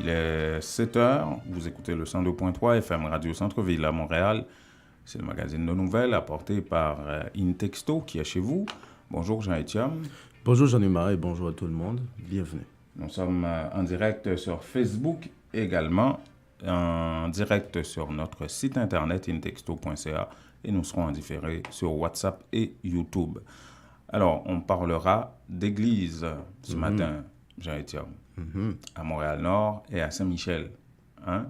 Il est 7h, vous écoutez le 102.3 FM Radio Centre-Ville à Montréal. C'est le magazine de nouvelles apporté par Intexto qui est chez vous. Bonjour Jean-Étienne. Bonjour Jean-Hubert et bonjour à tout le monde. Bienvenue. Nous sommes en direct sur Facebook également, en direct sur notre site internet intexto.ca et nous serons en différé sur WhatsApp et YouTube. Alors, on parlera d'église ce matin, Jean-Étienne, à Montréal-Nord et à Saint-Michel. Hein?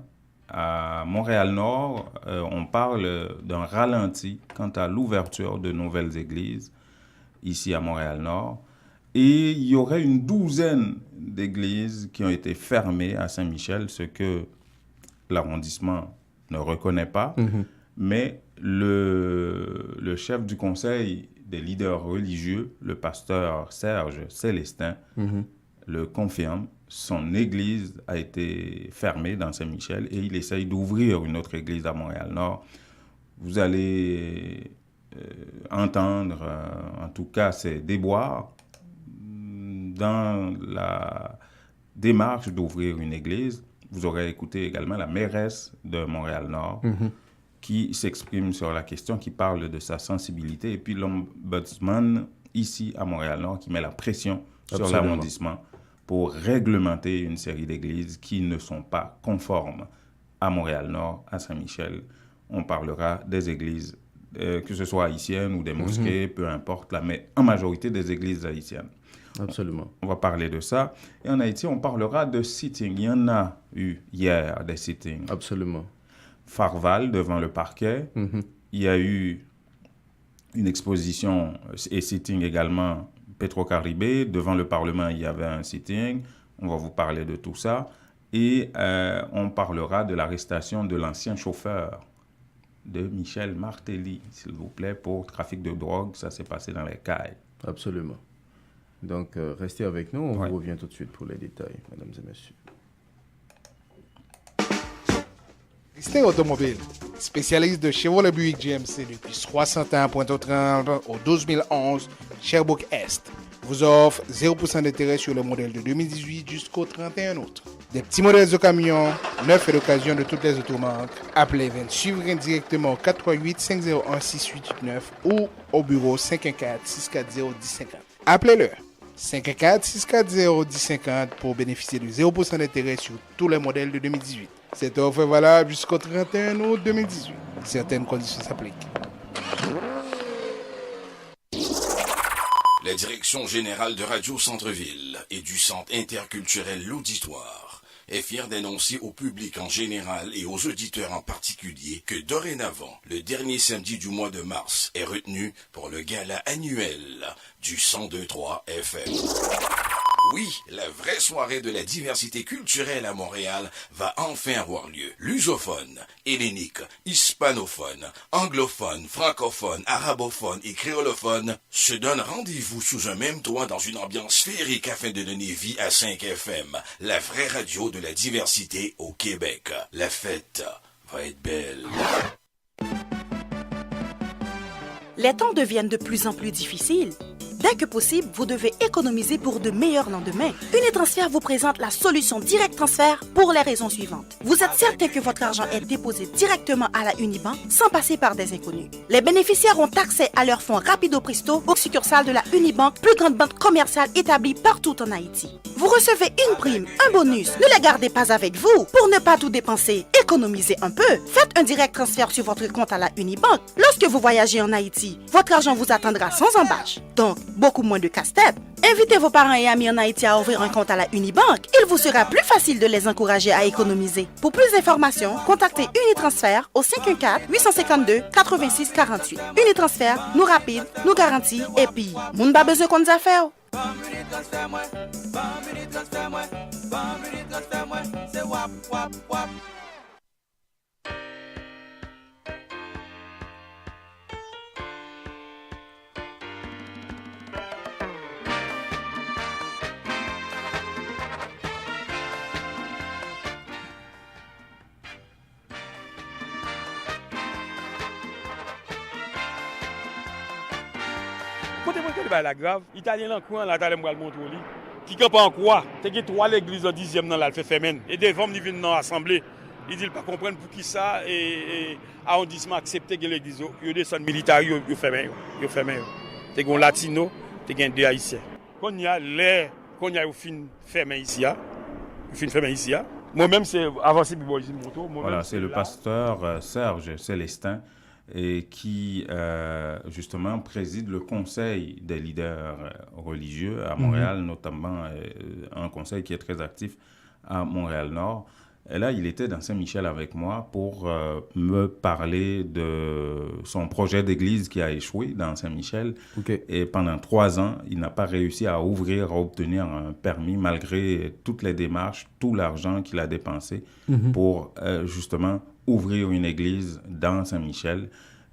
À Montréal-Nord, on parle d'un ralenti quant à l'ouverture de nouvelles églises ici à Montréal-Nord. Et il y aurait une douzaine d'églises qui ont été fermées à Saint-Michel, ce que l'arrondissement ne reconnaît pas. Mais le chef du conseil des leaders religieux, le pasteur Serge Célestin, le confirme. Son église a été fermée dans Saint-Michel et il essaye d'ouvrir une autre église à Montréal-Nord. Vous allez entendre, en tout cas, ces déboires dans la démarche d'ouvrir une église. Vous aurez écouté également la mairesse de Montréal-Nord qui s'exprime sur la question, qui parle de sa sensibilité, et puis l'ombudsman ici à Montréal-Nord qui met la pression sur l'arrondissement pour réglementer une série d'églises qui ne sont pas conformes à Montréal-Nord, à Saint-Michel. On parlera des églises, que ce soit haïtiennes ou des mosquées, peu importe, là, mais en majorité des églises haïtiennes. Absolument. On va parler de ça. Et en Haïti, on parlera de sitting. Il y en a eu hier des sittings. Absolument. Farval devant le parquet. Il y a eu une exposition et sitting également Petro-Caribé. Devant le Parlement, il y avait un sitting. On va vous parler de tout ça. Et on parlera de l'arrestation de l'ancien chauffeur de Michel Martelly, s'il vous plaît, pour trafic de drogue. Ça s'est passé dans les cailles. Absolument. Donc, restez avec nous. On vous revient tout de suite pour les détails, mesdames et messieurs. Christin Automobile, spécialiste de Chevrolet Buick GMC depuis 61 Pointe-aux-Trembles au 12011 Sherbrooke Est, vous offre 0% d'intérêt sur le modèle de 2018 jusqu'au 31 août. Des petits modèles de camions, neufs et d'occasion de toutes les automarques. Appelez Vince Suivrain directement au 438-501-6889 ou au bureau 514-640-1050. Appelez-le 514-640-1050 pour bénéficier de 0% d'intérêt sur tous les modèles de 2018. Cette offre est valable jusqu'au 31 août 2018. Certaines conditions s'appliquent. La direction générale de Radio Centre-Ville et du Centre interculturel L'Auditoire est fière d'annoncer au public en général et aux auditeurs en particulier que dorénavant, le dernier samedi du mois de mars est retenu pour le gala annuel du 102.3 FM. Oui, la vraie soirée de la diversité culturelle à Montréal va enfin avoir lieu. Lusophone, hellénique, hispanophone, anglophone, francophone, arabophone et créolophone se donnent rendez-vous sous un même toit dans une ambiance féerique afin de donner vie à 5 FM, la vraie radio de la diversité au Québec. La fête va être belle. Les temps deviennent de plus en plus difficiles. Dès que possible, vous devez économiser pour de meilleurs lendemains. Unitransfert vous présente la solution Direct Transfert pour les raisons suivantes. Vous êtes certain que votre argent est déposé directement à la Unibank sans passer par des inconnus. Les bénéficiaires ont accès à leurs fonds rapido presto aux succursales de la Unibank, plus grande banque commerciale établie partout en Haïti. Vous recevez une prime, un bonus. Ne les gardez pas avec vous. Pour ne pas tout dépenser, économisez un peu. Faites un direct transfert sur votre compte à la Unibank. Lorsque vous voyagez en Haïti, votre argent vous attendra sans embâche. Donc, beaucoup moins de casse-tête. Invitez vos parents et amis en Haïti à ouvrir un compte à la Unibank. Il vous sera plus facile de les encourager à économiser. Pour plus d'informations, contactez Unitransfert au 514-852-8648. Unitransfert, nous rapide, nous garantit et puis, moun ba besoin qu'on affaires. Côté moi, quel va la grave, Italien là, coin, là, t'as le montrer lui. qui campe en quoi? Il y a 3 l'église en 10e dans l'alpha féminin. Et des femmes qui viennent dans l'assemblée. Ils disent pas comprendre pour qui ça et arrondissement accepté que l'église yo descend militaire yo fermé. T'es gon latino, t'es gen 2 haïtiens. Quand il y a au fin fermé ici. Moi-même c'est avancé pour ici moto. Voilà, c'est le pasteur Serge Célestin et qui justement préside le conseil des leaders religieux à Montréal, notamment un conseil qui est très actif à Montréal-Nord. Et là, il était dans Saint-Michel avec moi pour me parler de son projet d'église qui a échoué dans Saint-Michel. Okay. Et pendant 3 ans, il n'a pas réussi à obtenir un permis malgré toutes les démarches, tout l'argent qu'il a dépensé pour justement ouvrir une église dans Saint-Michel,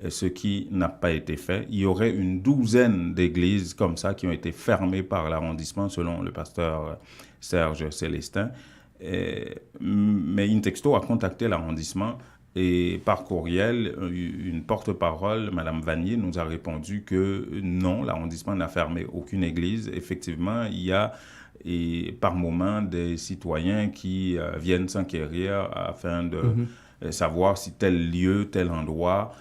ce qui n'a pas été fait. Il y aurait une 12aine d'églises comme ça qui ont été fermées par l'arrondissement, selon le pasteur Serge Célestin. Mais Intexto a contacté l'arrondissement et par courriel, une porte-parole, Mme Vanier, nous a répondu que non, l'arrondissement n'a fermé aucune église. Effectivement, il y a par moment des citoyens qui viennent s'enquérir afin de savoir si tel lieu, tel endroit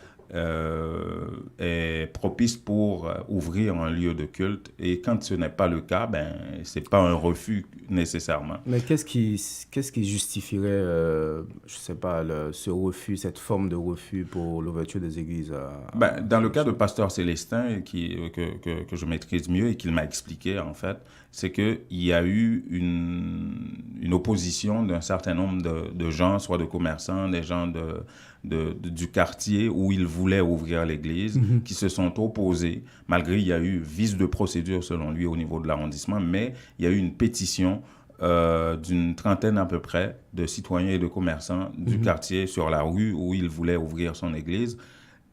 est propice pour ouvrir un lieu de culte. Et quand ce n'est pas le cas, ce n'est pas un refus nécessairement. Mais qu'est-ce qui justifierait, je ne sais pas, ce refus, cette forme de refus pour l'ouverture des églises dans le cas de Pasteur Célestin, que je maîtrise mieux et qu'il m'a expliqué, en fait, c'est qu'il y a eu une opposition d'un certain nombre de gens, soit de commerçants, des gens du quartier où ils voulaient ouvrir l'église, qui se sont opposés, malgré il y a eu vice de procédure selon lui au niveau de l'arrondissement, mais il y a eu une pétition d'une trentaine à peu près de citoyens et de commerçants du quartier sur la rue où il voulait ouvrir son église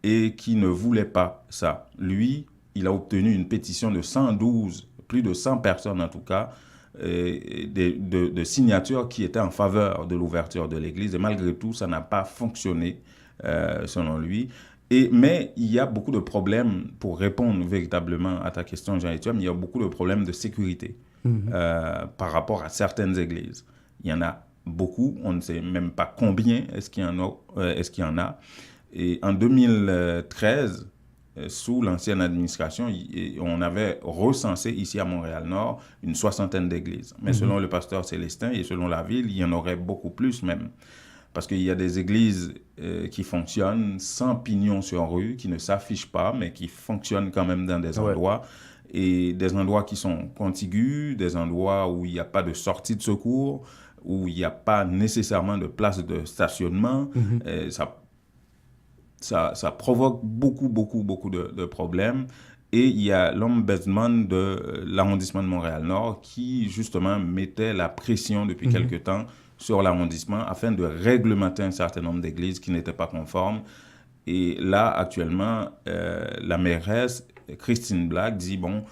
et qui ne voulaient pas ça. Lui, il a obtenu une pétition de 112, plus de 100 personnes en tout cas, de signatures qui étaient en faveur de l'ouverture de l'église. Et malgré tout, ça n'a pas fonctionné, selon lui. Mais il y a beaucoup de problèmes, pour répondre véritablement à ta question, Jean-Étienne, il y a beaucoup de problèmes de sécurité par rapport à certaines églises. Il y en a beaucoup, on ne sait même pas combien est-ce qu'il y en a. Et en 2013, sous l'ancienne administration, on avait recensé ici à Montréal-Nord une 60aine d'églises. Mais selon le pasteur Célestin et selon la ville, il y en aurait beaucoup plus même. Parce qu'il y a des églises qui fonctionnent sans pignon sur rue, qui ne s'affichent pas, mais qui fonctionnent quand même dans des endroits. Et des endroits qui sont contigus, des endroits où il n'y a pas de sortie de secours, où il n'y a pas nécessairement de place de stationnement. Ça provoque beaucoup de problèmes. Et il y a l'ombudsman de l'arrondissement de Montréal-Nord qui, justement, mettait la pression depuis quelque temps sur l'arrondissement afin de réglementer un certain nombre d'églises qui n'étaient pas conformes. Et là, actuellement, la mairesse, Christine Black, dit, bon,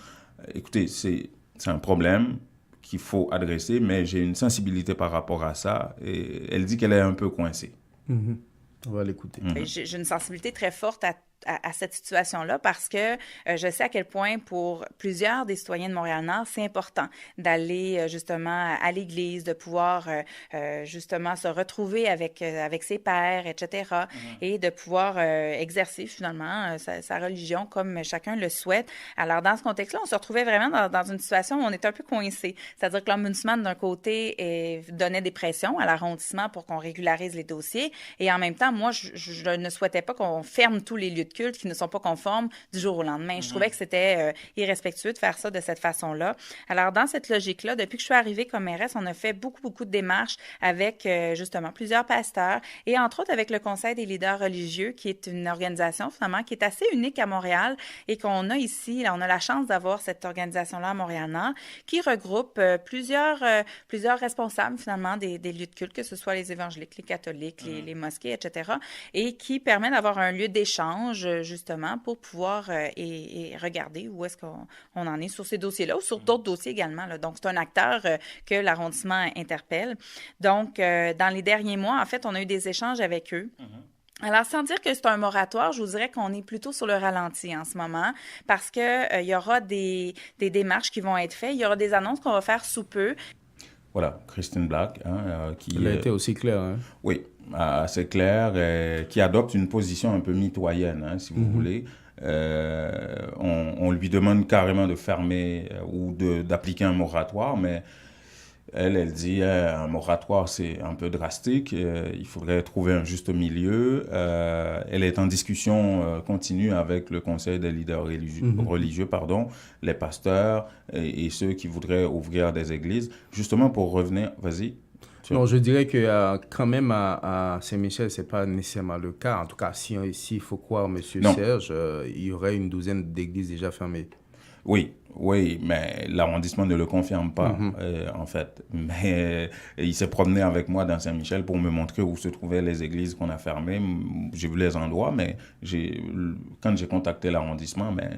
écoutez, c'est un problème qu'il faut adresser, mais j'ai une sensibilité par rapport à ça. Et elle dit qu'elle est un peu coincée. On va l'écouter. J'ai une sensibilité très forte à cette situation-là parce que je sais à quel point pour plusieurs des citoyens de Montréal-Nord, c'est important d'aller justement à l'église, de pouvoir justement se retrouver avec ses pairs, etc. Et de pouvoir exercer finalement sa religion comme chacun le souhaite. Alors dans ce contexte-là, on se retrouvait vraiment dans une situation où on était un peu coincé. C'est-à-dire que l'ombudsman d'un côté donnait des pressions à l'arrondissement pour qu'on régularise les dossiers et en même temps, moi, je ne souhaitais pas qu'on ferme tous les lieux de culte qui ne sont pas conformes du jour au lendemain. Je trouvais que c'était irrespectueux de faire ça de cette façon-là. Alors, dans cette logique-là, depuis que je suis arrivée comme mairesse, on a fait beaucoup de démarches avec, justement, plusieurs pasteurs et, entre autres, avec le Conseil des leaders religieux, qui est une organisation, finalement, qui est assez unique à Montréal et qu'on a ici. Là, on a la chance d'avoir cette organisation-là à Montréal-Nord qui regroupe plusieurs responsables, finalement, des lieux de culte, que ce soit les évangéliques, les catholiques, les mosquées, etc., et qui permet d'avoir un lieu d'échange, justement, pour pouvoir et regarder où est-ce qu'on en est sur ces dossiers-là ou sur d'autres dossiers également, là. Donc, c'est un acteur que l'arrondissement interpelle. Donc, dans les derniers mois, en fait, on a eu des échanges avec eux. Alors, sans dire que c'est un moratoire, je vous dirais qu'on est plutôt sur le ralenti en ce moment parce que il y aura des démarches qui vont être faites, il y aura des annonces qu'on va faire sous peu. Voilà, Christine Black, qui Elle a été aussi claire. Hein. Oui, assez claire, qui adopte une position un peu mitoyenne, si vous voulez. On lui demande carrément de fermer ou d'appliquer un moratoire, mais elle dit un moratoire, c'est un peu drastique, il faudrait trouver un juste milieu. Elle est en discussion continue avec le Conseil des leaders religieux, les pasteurs et ceux qui voudraient ouvrir des églises, justement pour revenir, vas-y. Non, je dirais que quand même à Saint-Michel, ce n'est pas nécessairement le cas. En tout cas, s'il faut croire M. Serge, il y aurait une douzaine d'églises déjà fermées. Oui, mais l'arrondissement ne le confirme pas, en fait. Mais il s'est promené avec moi dans Saint-Michel pour me montrer où se trouvaient les églises qu'on a fermées. J'ai vu les endroits, mais quand j'ai contacté l'arrondissement, mais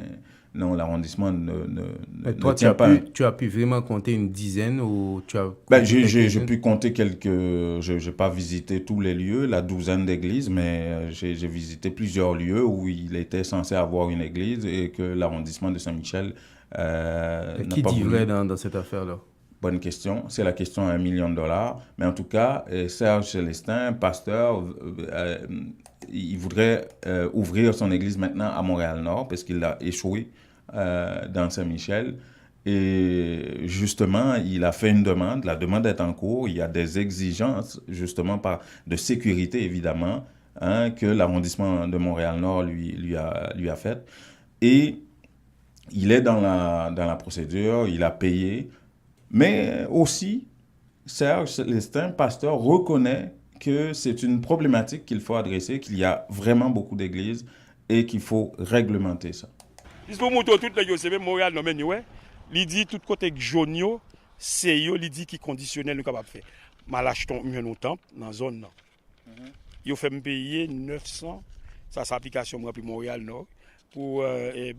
non, l'arrondissement ne tient pas. Tu as pu vraiment compter une dizaine ou tu as... J'ai pu compter je n'ai pas visité tous les lieux, la douzaine d'églises, mais j'ai visité plusieurs lieux où il était censé avoir une église et que l'arrondissement de Saint-Michel qui dit vrai dans cette affaire-là? Bonne question. C'est la question à $1 million. Mais en tout cas, Serge Célestin, pasteur, il voudrait ouvrir son église maintenant à Montréal-Nord parce qu'il a échoué dans Saint-Michel. Et justement, il a fait une demande. La demande est en cours. Il y a des exigences, justement, de sécurité, évidemment, que l'arrondissement de Montréal-Nord lui a faites. Et il est dans la procédure. Il a payé. Mais aussi, Serge Célestin, pasteur, reconnaît que c'est une problématique qu'il faut adresser, qu'il y a vraiment beaucoup d'églises et qu'il faut réglementer ça. Il faut montrer tout les c'est même Montréal non mais ouais. Il dit tout côté jaune yo, c'est yo il dit qui conditionnel nous capable faire. Mal acheton un temple dans zone là. Yo fait me payer 900 ça c'est application moi puis Montréal Nord pour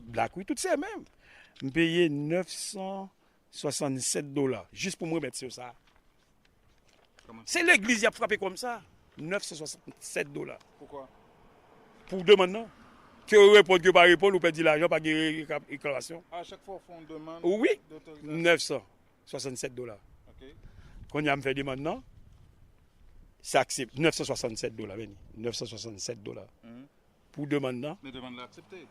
Black oui tout c'est même. Me payer $967 juste pour me remettre sur ça. C'est l'église qui a frappé comme ça. $967. Pourquoi? Pour demander. Que répondre que pas répondre, ou perdre l'argent, pas de réclamation. À chaque fois, on demande. Oui, $967. Okay. Quand il a fait demande, non, c'est accepté. $967. $967. Pour demander, non. Mais demande l'accepter.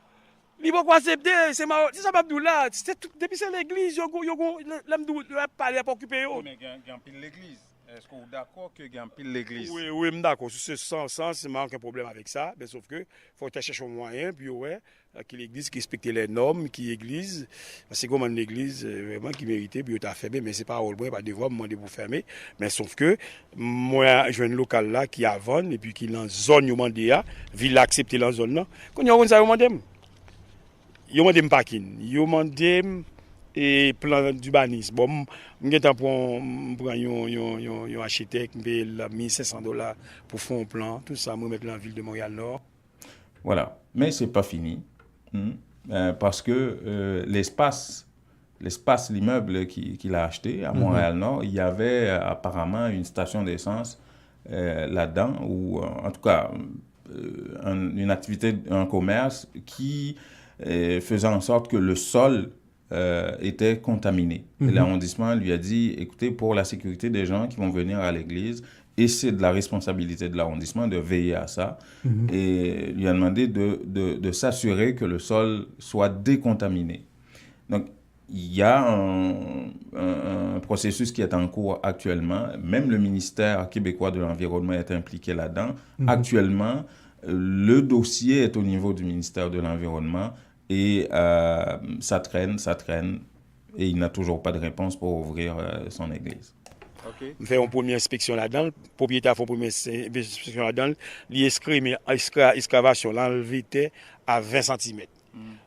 Il va pas accepter, c'est marrant. C'est ça, Abdoula. Depuis c'est l'église, l'homme parler pour occuper. Mais il y a un pile l'église. Est-ce que vous êtes d'accord que il y a un pile l'église? Oui, je suis d'accord. Sur ce sens, il n'y a aucun problème avec ça. Mais sauf que il faut chercher un moyen, puis ouais, que l'église qui respecte les normes, qui l'église, c'est comme une église vraiment qui méritait, puis tu as fermé, mais c'est pas rôle, pas devoir demander pour fermer. Mais sauf que moi, j'ai un local là qui a vendu, et puis qui est dans la zone, il a ville accepté dans la zone là. Quand il y a ça, il y a un parking, il y a et plan d'urbanisme. Bon, je prends un architecte, je paye $1,500 pour faire un plan, tout ça, je mettre dans la ville de Montréal-Nord. Voilà, mais ce n'est pas fini, parce que l'immeuble qu'il a acheté à Montréal-Nord, il y avait apparemment une station d'essence là-dedans, ou en tout cas une activité, un commerce qui faisait en sorte que le sol était contaminé. Et l'arrondissement lui a dit, écoutez, pour la sécurité des gens qui vont venir à l'église, et c'est de la responsabilité de l'arrondissement de veiller à ça, et lui a demandé de s'assurer que le sol soit décontaminé. Donc, il y a un processus qui est en cours actuellement. Même le ministère québécois de l'Environnement est impliqué là-dedans. Actuellement, le dossier est au niveau du ministère de l'Environnement. Et ça traîne, et il n'a toujours pas de réponse pour ouvrir son église. Okay. On fait une première inspection là-dedans, le propriétaire fait une première inspection là-dedans, l'excavation, l'enlevé à 20 cm.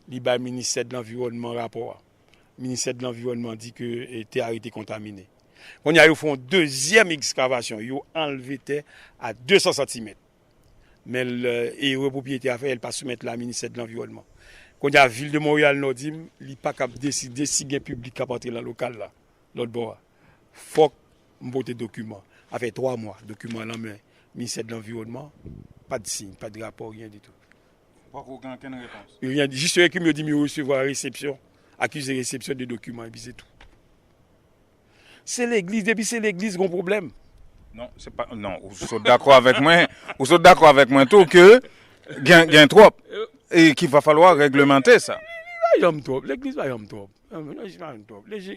Il bat le ministère de l'Environnement rapport. Le ministère de l'Environnement dit que la terre a été contaminée. Quand ils font une deuxième excavation, ils ont enlevé à 200 cm. Mais le propriétaire a fait, elle pas soumettre la ministère de l'Environnement. Quand il y a la ville de Montréal, il n'est pas capable de décider si il y a un public qui a entré dans le local là, l'autre bord. Il faut que je vote des documents. Ça fait 3 mois, documents là, mais le ministère de l'Environnement, Pas de signe, pas de rapport, rien du tout. Pas aucune réponse. Rien, juste qui me dit que recevoir réception, accusé réception des documents, et puis c'est tout. C'est l'église, depuis c'est l'église qui a un problème. Non, c'est pas. Non, vous êtes d'accord avec moi. Vous êtes d'accord avec moi tout que il y a trop et qu'il va falloir réglementer ça. L'église va y avoir trop.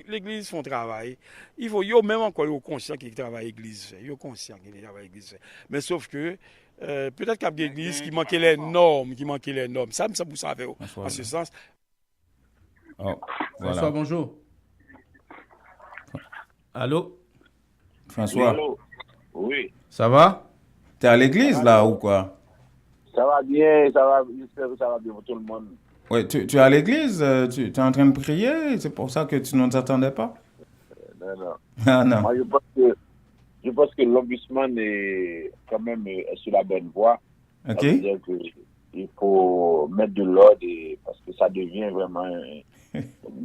L'église font travail. Il faut même encore yo conscient qu'il travaille l'église fait. Yo conscient qu'il travaille l'église fait. Mais sauf que peut-être qu'il y a des églises qui manquent les normes, Ça vous savez en ce sens. Oh, voilà. François, bonjour. Allô? François. Allô? Oui. Ça va? T'es à l'église là ou quoi? Ça va bien, j'espère que ça va bien pour tout le monde. Oui, tu es à l'église, tu es en train de prier, c'est pour ça que tu ne nous attendais pas? Non. Ah non. Moi, je pense que l'ombudsman est quand même sur la bonne voie. Ok. Ça veut dire qu'il faut mettre de l'ordre parce que ça devient vraiment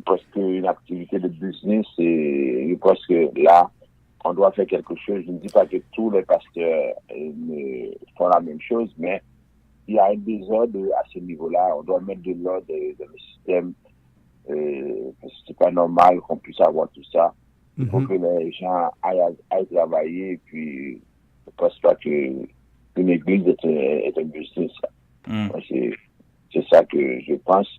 presque une activité de business et je pense que là, on doit faire quelque chose. Je ne dis pas que tous les pasteurs font la même chose, mais il y a un désordre à ce niveau-là. On doit mettre de l'ordre dans le système. C'est pas normal qu'on puisse avoir tout ça. Il faut que les gens aillent travailler. Et puis, je ne pense pas qu'une église est un business. C'est ça que je pense.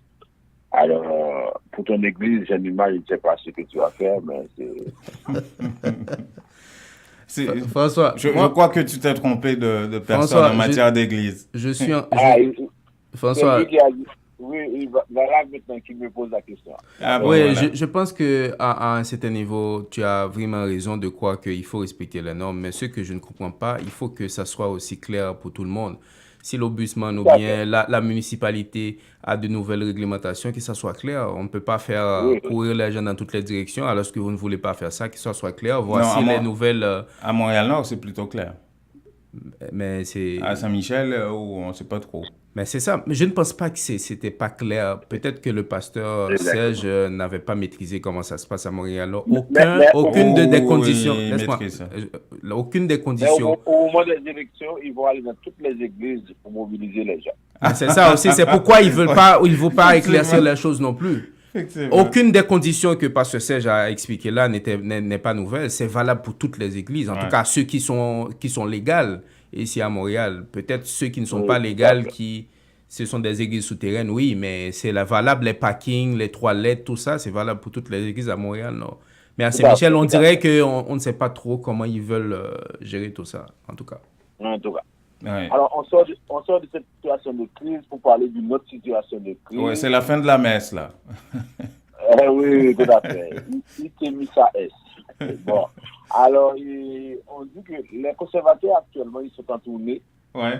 Alors, pour ton église, je ne sais pas ce que tu vas faire, mais c'est... François, je crois que tu t'es trompé de personne François, en matière d'église. Je suis un... François... C'est lui qui a dit... Oui, il va là maintenant qu'il me pose la question. Oui, voilà. je pense qu'à un certain niveau, tu as vraiment raison de croire qu'il faut respecter les normes. Mais ce que je ne comprends pas, il faut que ça soit aussi clair pour tout le monde. Si l'ombudsman ou bien la municipalité a de nouvelles réglementations, que ça soit clair. On ne peut pas faire courir les gens dans toutes les directions alors que vous ne voulez pas faire ça, que ça soit clair. Voici les nouvelles... À Montréal-Nord, c'est plutôt clair. Mais c'est... À Saint-Michel, on ne sait pas trop. Mais c'est ça. Mais je ne pense pas que c'était pas clair. Peut-être que le pasteur Serge n'avait pas maîtrisé comment ça se passe à Montréal. Aucune des conditions. Aucune des conditions. Au moment des élections, ils vont aller dans toutes les églises pour mobiliser les gens. C'est ça aussi. C'est pourquoi ils ne veulent pas éclaircir les choses non plus. Aucune des conditions que pasteur Serge a expliquées là n'est pas nouvelle. C'est valable pour toutes les églises. En tout cas, ceux qui sont légales ici à Montréal. Peut-être ceux qui ne sont pas légales, ce sont des églises souterraines, oui, mais c'est valable, les parkings, les toilettes, tout ça, c'est valable pour toutes les églises à Montréal, non. Mais à Saint-Michel, on dirait qu'on ne sait pas trop comment ils veulent gérer tout ça, en tout cas. En tout cas. Ouais. Alors, on sort de cette situation de crise pour parler d'une autre situation de crise. Oui, c'est la fin de la messe, là. Oui, tout à fait. Il s'est mis ça S. Bon. Alors, on dit que les conservateurs, actuellement, ils sont en tournée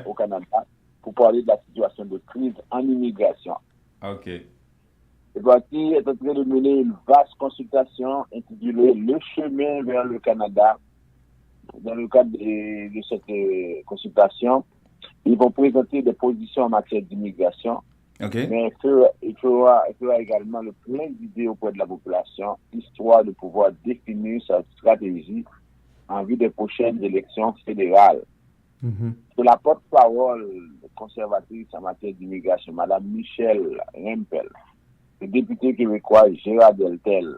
au Canada pour parler de la situation de crise en immigration. OK. Le parti est en train de mener une vaste consultation intitulée « Le chemin vers le Canada ». Dans le cadre de cette consultation, ils vont présenter des positions en matière d'immigration. Okay. Mais il fera également le plein d'idées auprès de la population, histoire de pouvoir définir sa stratégie en vue des prochaines élections fédérales. C'est la porte-parole conservatrice en matière d'immigration, Mme Michelle Rempel, le député québécois Gérard Deltel,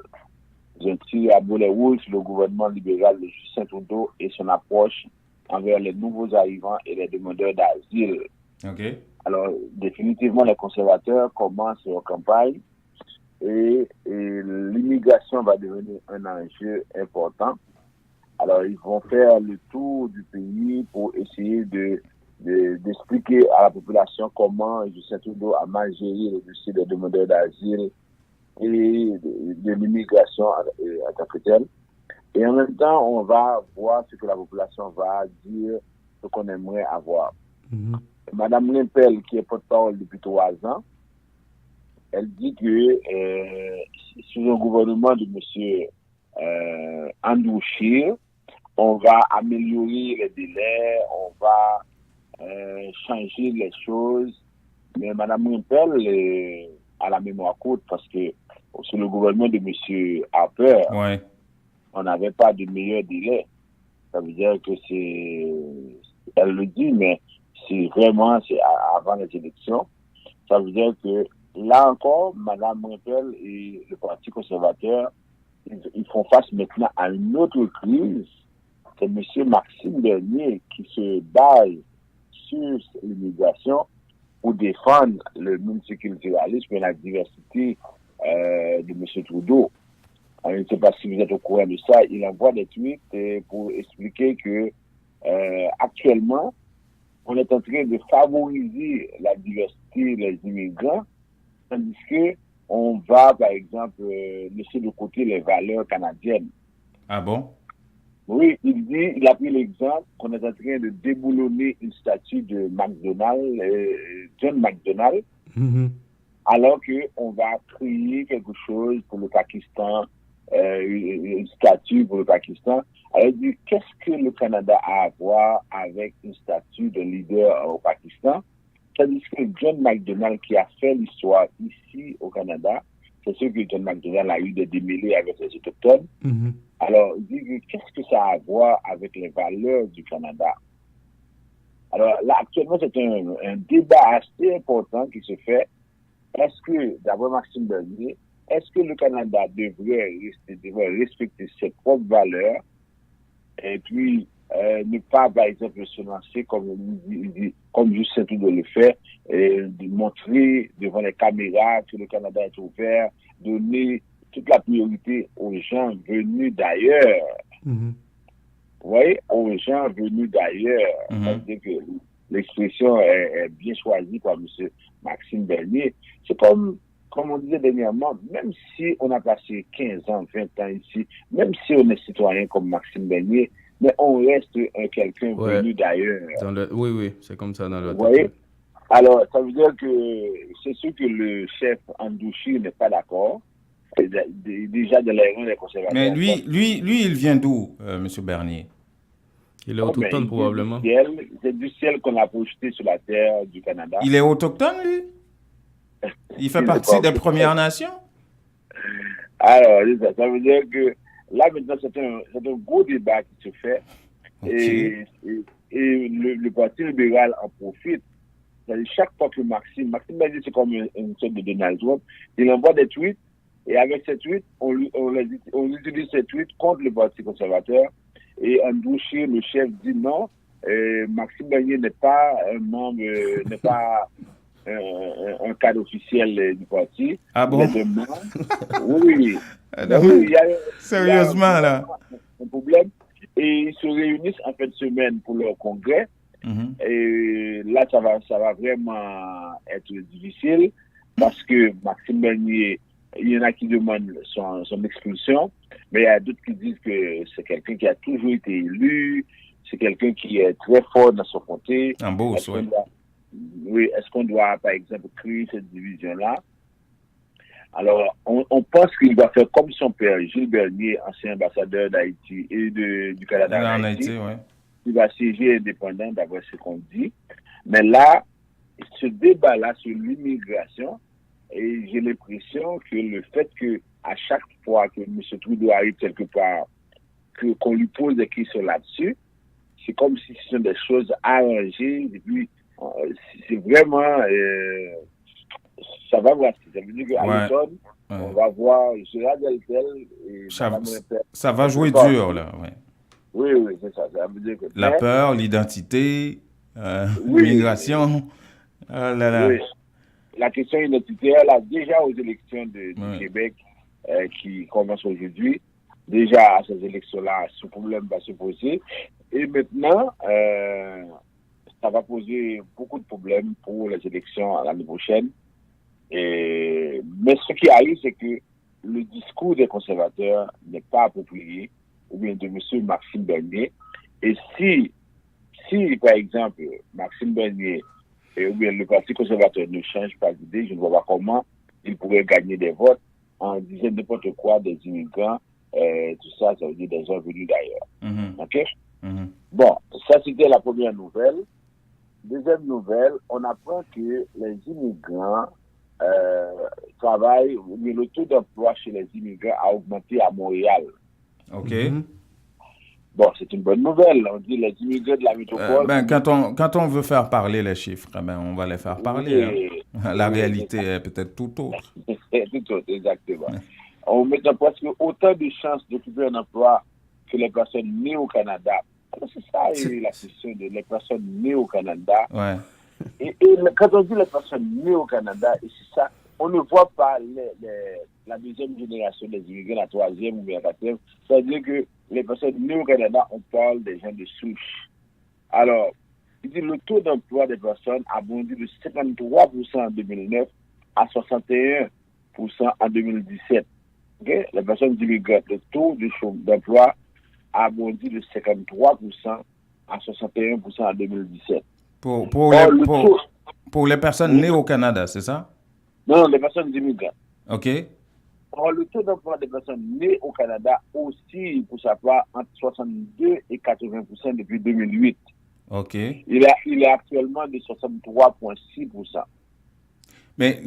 un tir à boulet rouge sur le gouvernement libéral de Justin Trudeau et son approche envers les nouveaux arrivants et les demandeurs d'asile. Okay. Alors, définitivement, les conservateurs commencent leur campagne et l'immigration va devenir un enjeu important. Alors, ils vont faire le tour du pays pour essayer d'expliquer à la population comment Justin Trudeau a mal géré le dossier des demandeurs d'asile et de l'immigration en tant que telle. Et en même temps, on va voir ce que la population va dire, ce qu'on aimerait avoir. Madame Limpel, qui est porte-parole depuis 3 ans, elle dit que sous le gouvernement de M. Andrew Scheer, on va améliorer les délais, on va changer les choses. Mais Madame Limpel a la mémoire courte parce que sous le gouvernement de M. Harper, on n'avait pas de meilleur délai. Ça veut dire que elle le dit, mais c'est avant les élections. Ça veut dire que là encore, Mme Rempel et le Parti conservateur, ils font face maintenant à une autre crise. C'est M. Maxime Bernier qui se base sur l'immigration pour défendre le multiculturalisme et la diversité de M. Trudeau. Alors, je ne sais pas si vous êtes au courant de ça. Il envoie des tweets pour expliquer que actuellement, on est en train de favoriser la diversité des immigrants, tandis que on va, par exemple, laisser de côté les valeurs canadiennes. Ah bon? Oui, il a pris l'exemple qu'on est en train de déboulonner une statue de John McDonald, alors qu'on va créer quelque chose pour le Pakistan, une statue pour le Pakistan. Alors, il dit, qu'est-ce que le Canada a à voir avec une statue de leader au Pakistan? Tandis que John McDonald, qui a fait l'histoire ici au Canada, c'est sûr que John McDonald a eu des démêlés avec les Autochtones. Alors, il dit, qu'est-ce que ça a à voir avec les valeurs du Canada? Alors, là, actuellement, c'est un débat assez important qui se fait. Est-ce que, d'abord Maxime Bernier, est-ce que le Canada devrait respecter ses propres valeurs et puis ne pas, par exemple, se lancer comme Justin Trudeau le fait, de montrer devant les caméras que le Canada est ouvert, donner toute la priorité aux gens venus d'ailleurs. Vous voyez, aux gens venus d'ailleurs. C'est-à-dire que l'expression est bien choisie par M. Maxime Bernier. C'est comme on disait dernièrement, même si on a passé 15 ans, 20 ans ici, même si on est citoyen comme Maxime Bernier, mais on reste quelqu'un venu d'ailleurs. Oui, c'est comme ça dans le. Vous voyez? Alors, ça veut dire que c'est sûr que le chef Andouchi n'est pas d'accord. Déjà de l'air des conservateurs. Mais lui, il vient d'où, M. Bernier? Il est autochtone, probablement. C'est du ciel qu'on a projeté sur la terre du Canada. Il est autochtone, lui? Il fait partie des Premières Nations? Alors, ça veut dire que là, maintenant, c'est un gros débat qui se fait. Okay. Et le Parti libéral en profite. C'est-à-dire, chaque fois que Maxime Bernier, c'est comme une sorte de Donald Trump, il envoie des tweets, et avec ces tweets, on utilise ces tweets contre le Parti conservateur. Et Andouchi, le chef, dit non, Maxime Bernier n'est pas un membre, n'est pas un cadre officiel du parti. Ah bon? Oui. Sérieusement, là. Un problème. Et ils se réunissent en fin de semaine pour leur congrès. Et là, ça va vraiment être difficile parce que Maxime Bernier, il y en a qui demandent son expulsion, mais il y a d'autres qui disent que c'est quelqu'un qui a toujours été élu, c'est quelqu'un qui est très fort dans son côté. En Beauce, oui. Oui, est-ce qu'on doit, par exemple, créer cette division-là? Alors, on pense qu'il va faire comme son père, Gilles Bernier, ancien ambassadeur d'Haïti et du Canada en Haïti. Ouais. Il va siéger indépendant, d'après ce qu'on dit. Mais là, ce débat-là sur l'immigration, et j'ai l'impression que le fait que à chaque fois que M. Trudeau arrive quelque part, qu'on lui pose des questions là-dessus, c'est comme si ce sont des choses arrangées, et puis c'est vraiment ça va voir. Ça veut dire qu'à l'automne, on va voir Gérard Deltel et ça va jouer dur, là. Ouais. Oui, c'est ça. Ça veut dire que la peur, l'identité, l'immigration. Oh là là. Oui. La question identitaire, là, déjà aux élections du Québec qui commencent aujourd'hui, déjà à ces élections-là, ce problème va se poser. Et maintenant, ça va poser beaucoup de problèmes pour les élections à l'année prochaine. Mais ce qui arrive, c'est que le discours des conservateurs n'est pas approprié, ou bien de M. Maxime Bernier. Et si par exemple, Maxime Bernier ou bien le Parti conservateur ne change pas d'idée, je ne vois pas comment il pourrait gagner des votes en disant n'importe quoi des immigrants, tout ça, ça veut dire des gens venus d'ailleurs. OK? Bon, ça c'était la première nouvelle. Deuxième nouvelle, on apprend que les immigrants travaillent, le taux d'emploi chez les immigrants a augmenté à Montréal. OK. Bon, c'est une bonne nouvelle. On dit les immigrés de la métropole. Quand on veut faire parler les chiffres, on va les faire parler. Hein. La réalité est peut-être tout autre. Tout autre, exactement. On met en presque autant de chances d'occuper un emploi que les personnes nées au Canada. C'est ça la question de les personnes nées au Canada. Ouais. Et quand on dit les personnes nées au Canada, et c'est ça, on ne voit pas la deuxième génération des immigrés, la troisième ou bien la quatrième. C'est-à-dire que les personnes nées au Canada, on parle des gens de souche. Alors, il dit le taux d'emploi des personnes a bondi de 53% en 2009 à 61% en 2017. Okay? Les personnes immigrantes, le taux d'emploi a bondi de 53% à 61% en 2017. Pour les personnes nées au Canada, c'est ça? Non, les personnes immigrantes. OK. Or, le taux d'emploi des personnes nées au Canada aussi, pour sa part, entre 62 et 80% depuis 2008. OK. Il est actuellement de 63,6%. Mais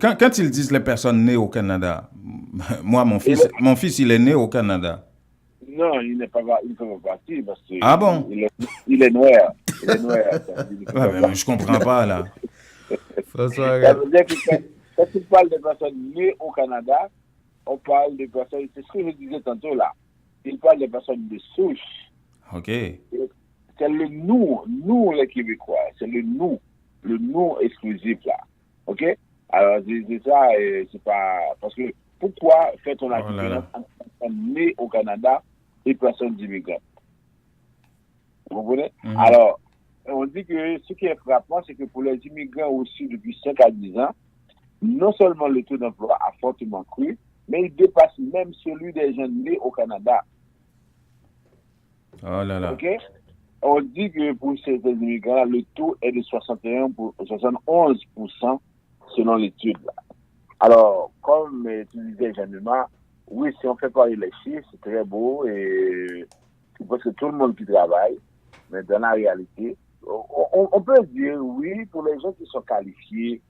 quand ils disent les personnes nées au Canada, moi, mon fils, il est né au Canada. Non, il ne peut pas partir parce que ah bon? Il est noir. Il est noir. Mais je comprends pas, là. Ça veut dire que quand tu parles de personnes nées au Canada, on parle de personnes, c'est ce que je disais tantôt là, il parle de personnes de souche. OK. C'est le nous les Québécois, c'est le nous exclusif là. OK? Alors, c'est ça, c'est pas. Parce que pourquoi fait-on la différence entre personnes nées au Canada et personnes immigrantes? Vous comprenez? Alors, on dit que ce qui est frappant, c'est que pour les immigrants aussi depuis 5 à 10 ans, non seulement le taux d'emploi a fortement cru, mais il dépasse même celui des jeunes nés au Canada. Oh là là. OK? On dit que pour ces immigrants, le taux est de 71% selon l'étude. Alors, comme tu disais, Jeanne-Emma, oui, si on fait parler les chiffres, c'est très beau et c'est parce que tout le monde qui travaille, mais dans la réalité, on peut dire oui, pour les gens qui sont qualifiés,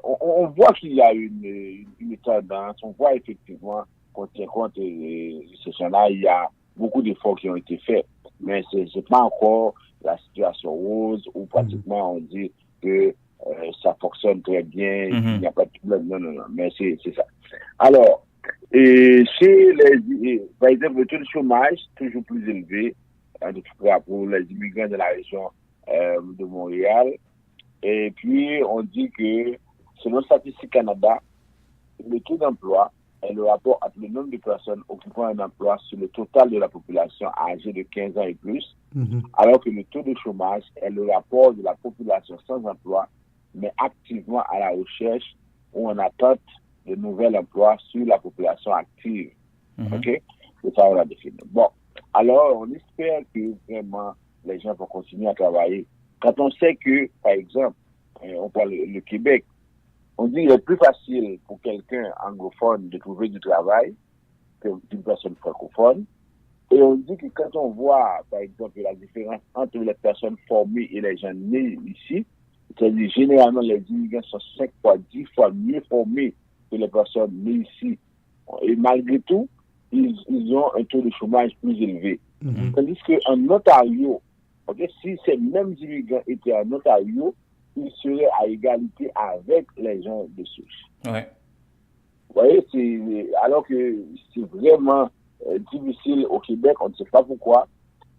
on voit qu'il y a une tendance, on voit effectivement qu'on tient compte de ces gens-là, il y a beaucoup d'efforts qui ont été faits, mais c'est pas encore la situation rose où pratiquement on dit que ça fonctionne très bien, il n'y a pas de problème, non, mais c'est ça. Alors, et par exemple, le taux de chômage toujours plus élevé, en tout cas pour les immigrants de la région de Montréal. Et puis, on dit que, selon Statistique Canada, le taux d'emploi est le rapport entre le nombre de personnes occupant un emploi sur le total de la population âgée de 15 ans et plus, alors que le taux de chômage est le rapport de la population sans emploi, mais activement à la recherche ou en attente de nouvel emploi sur la population active. OK? C'est ça, on l'a défini. Bon. Alors, on espère que vraiment les gens vont continuer à travailler. Quand on sait que, par exemple, on parle le Québec, on dit qu'il est plus facile pour quelqu'un anglophone de trouver du travail qu'une personne francophone. Et on dit que quand on voit, par exemple, la différence entre les personnes formées et les gens nés ici, c'est-à-dire généralement les immigrants sont 5 fois, 10 fois mieux formés que les personnes nées ici. Et malgré tout, ils ont un taux de chômage plus élevé. Tandis qu'en Ontario, si ces mêmes immigrants étaient en Ontario, ils seraient à égalité avec les gens de souche. Ouais. Vous voyez, alors que c'est vraiment difficile au Québec, on ne sait pas pourquoi.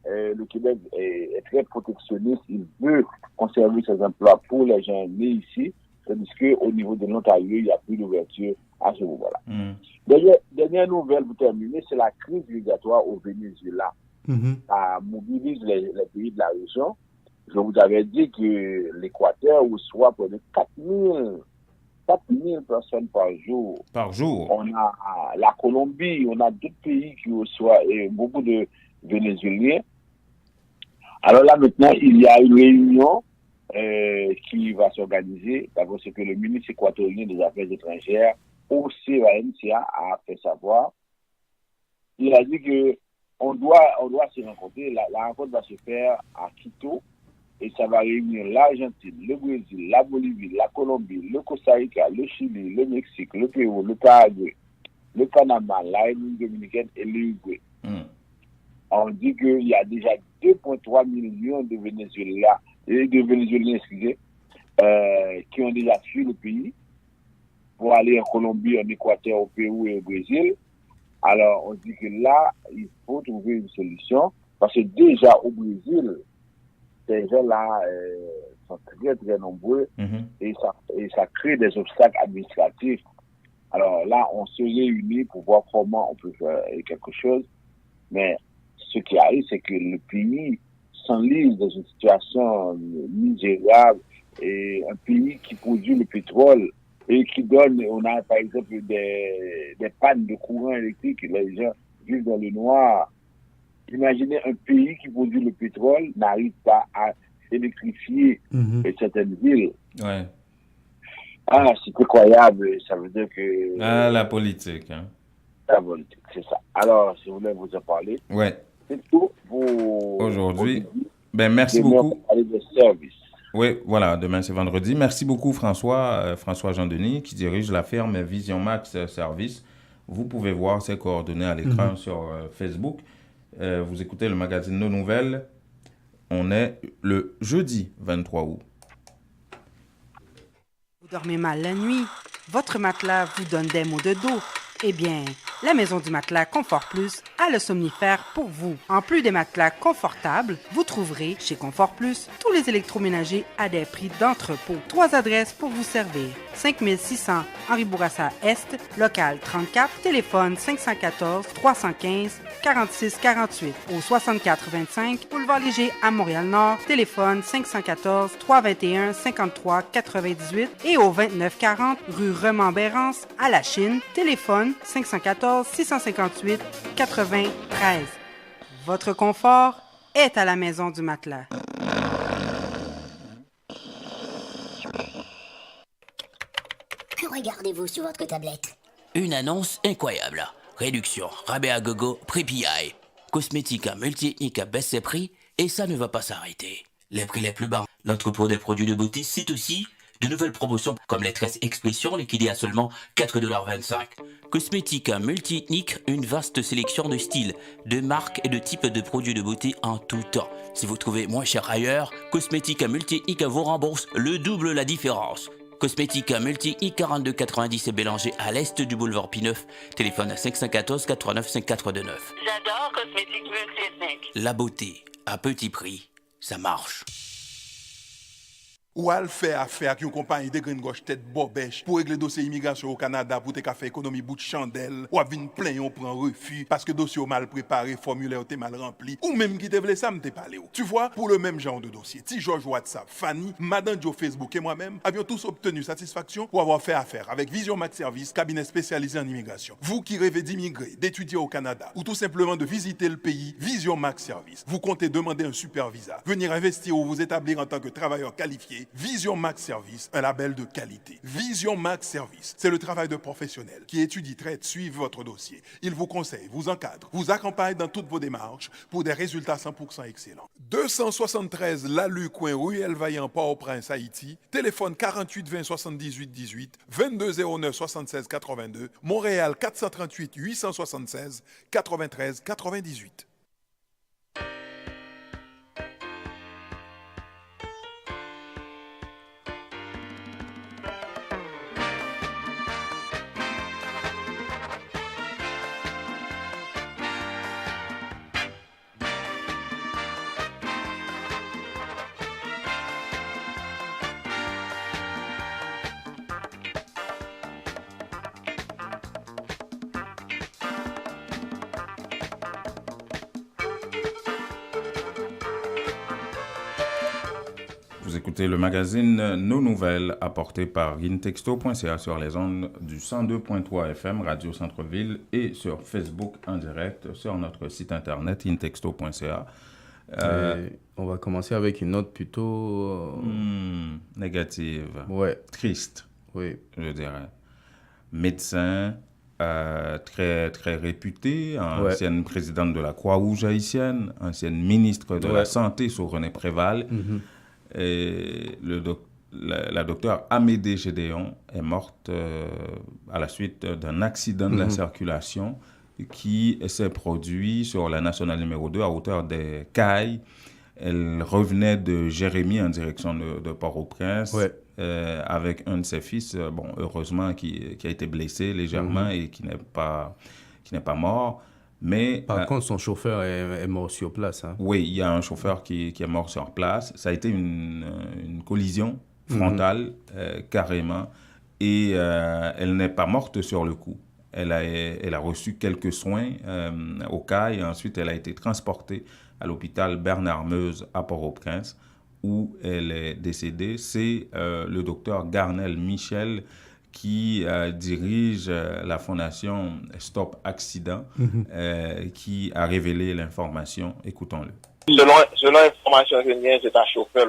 Le Québec est très protectionniste, il veut conserver ses emplois pour les gens nés ici, tandis qu'au niveau de l'Ontario, il n'y a plus d'ouverture à ce moment-là. Dernière nouvelle pour terminer, c'est la crise migratoire au Venezuela. Ça mobilise les pays de la région. Je vous avais dit que l'Équateur reçoit près de 4000 personnes par jour. Par jour? On a la Colombie, on a d'autres pays qui reçoivent beaucoup de Vénézuéliens. Alors là, maintenant, il y a une réunion qui va s'organiser, parce que le ministre équatorien des Affaires étrangères, OCANCA, a fait savoir. Il a dit que on doit se rencontrer. La rencontre va se faire à Quito et ça va réunir l'Argentine, le Brésil, la Bolivie, la Colombie, le Costa Rica, le Chili, le Mexique, le Pérou, le Paraguay, le Panama, la République dominicaine et l'Uruguay. On dit qu'il y a déjà 2,3 millions de Vénézuéliens, excusez, qui ont déjà fui le pays pour aller en Colombie, en Équateur, au Pérou et au Brésil. Alors, on dit que là, il faut trouver une solution parce que déjà au Brésil, ces gens-là sont très, très nombreux et ça crée des obstacles administratifs. Alors là, on se réunit pour voir comment on peut faire quelque chose. Mais ce qui arrive, c'est que le pays s'enlise dans une situation misérable et un pays qui produit le pétrole et qui donne, on a par exemple des pannes de courant électrique, les gens vivent dans le noir. Imaginez un pays qui produit le pétrole n'arrive pas à électrifier certaines villes. Ouais. Ah, c'est incroyable, ça veut dire que... Ah, la politique. Hein. La politique, c'est ça. Alors, si vous voulez vous en parler, ouais. C'est tout pour aujourd'hui. Ben, merci beaucoup. Parler de service. Oui, voilà, demain c'est vendredi. Merci beaucoup François Jean-Denis, qui dirige la firme Vision Max Service. Vous pouvez voir ses coordonnées à l'écran sur Facebook. Vous écoutez le magazine Nos Nouvelles. On est le jeudi 23 août. Vous dormez mal la nuit? Votre matelas vous donne des maux de dos? Eh bien, la Maison du Matelas Confort Plus a le somnifère pour vous. En plus des matelas confortables, vous trouverez chez Confort Plus tous les électroménagers à des prix d'entrepôt. 3 adresses pour vous servir. 5600 Henri Bourassa Est, local 34, téléphone 514 315 46 48. Au 6425 Boulevard Léger à Montréal-Nord, téléphone 514 321 53 98 et au 2940 rue Remembérance à La Chine, téléphone 514 658 93. Votre confort est à la Maison du Matelas. Que regardez-vous sur votre tablette? Une annonce incroyable. Réduction, rabais à gogo, prix PI. Cosmétique multi-ethnique à baisse ses prix et ça ne va pas s'arrêter. Les prix les plus bas. L'entrepôt des produits de beauté cite aussi de nouvelles promotions comme les tresses expression liquidées à seulement 4,25 $. Cosmétique multi-ethnique, une vaste sélection de styles, de marques et de types de produits de beauté en tout temps. Si vous trouvez moins cher ailleurs, Cosmétique multi-ethnique vous rembourse le double la différence. Cosmétique multi-ethnique 42,90 et Bélanger à l'est du boulevard P9. Téléphone 514 89 549. J'adore Cosmétique multi-ethnique. La beauté à petit prix, ça marche. Ou al fait affaire avec une compagnie de graines gauche tête bobèche pour régler dossier immigration au Canada pour te faire économie bout de chandelle ou à venir plein on prend refus parce que dossier mal préparé, formulaire t'es mal rempli ou même qui te voulait ça me t'es parlé. Tu vois, pour le même genre de dossier, Ti George WhatsApp, Fanny, Madame Joe Facebook et moi-même avions tous obtenu satisfaction pour avoir fait affaire avec Vision Max Service, cabinet spécialisé en immigration. Vous qui rêvez d'immigrer, d'étudier au Canada ou tout simplement de visiter le pays, Vision Max Service. Vous comptez demander un super visa, venir investir ou vous établir en tant que travailleur qualifié. Vision Max Service, un label de qualité. Vision Max Service, c'est le travail de professionnels qui étudient, traitent, suivent votre dossier. Ils vous conseillent, vous encadrent, vous accompagnent dans toutes vos démarches pour des résultats 100% excellents. 273 Lalu coin Ruelle Vaillant, Port-au-Prince, Haïti. Téléphone 48 20 78 18, 22 09 76 82. Montréal 438 876 93 98. Vous écoutez le magazine Nos Nouvelles, apporté par intexto.ca sur les ondes du 102.3 FM, Radio Centre-Ville, et sur Facebook en direct sur notre site internet intexto.ca. On va commencer avec une note plutôt... négative. Ouais. Triste, oui. Je dirais. Médecin, très, très réputé, ancienne présidente de la Croix-Rouge haïtienne, ancienne ministre de la Santé sous René Préval. Et la docteure Amédée Gédéon est morte à la suite d'un accident de la circulation qui s'est produit sur la nationale numéro 2 à hauteur des Cailles. Elle revenait de Jérémie en direction de Port-au-Prince avec un de ses fils, heureusement, qui a été blessé légèrement et qui n'est pas mort. Mais, par contre, son chauffeur est mort sur place. Hein. Oui, il y a un chauffeur qui est mort sur place. Ça a été une collision frontale, carrément. Et elle n'est pas morte sur le coup. Elle a reçu quelques soins au CAI et ensuite elle a été transportée à l'hôpital Bernard-Meuse à Port-au-Prince où elle est décédée. C'est le docteur Garnel Michel qui dirige la fondation Stop Accident qui a révélé l'information. Écoutons-le. Selon l'information que j'ai, c'est un chauffeur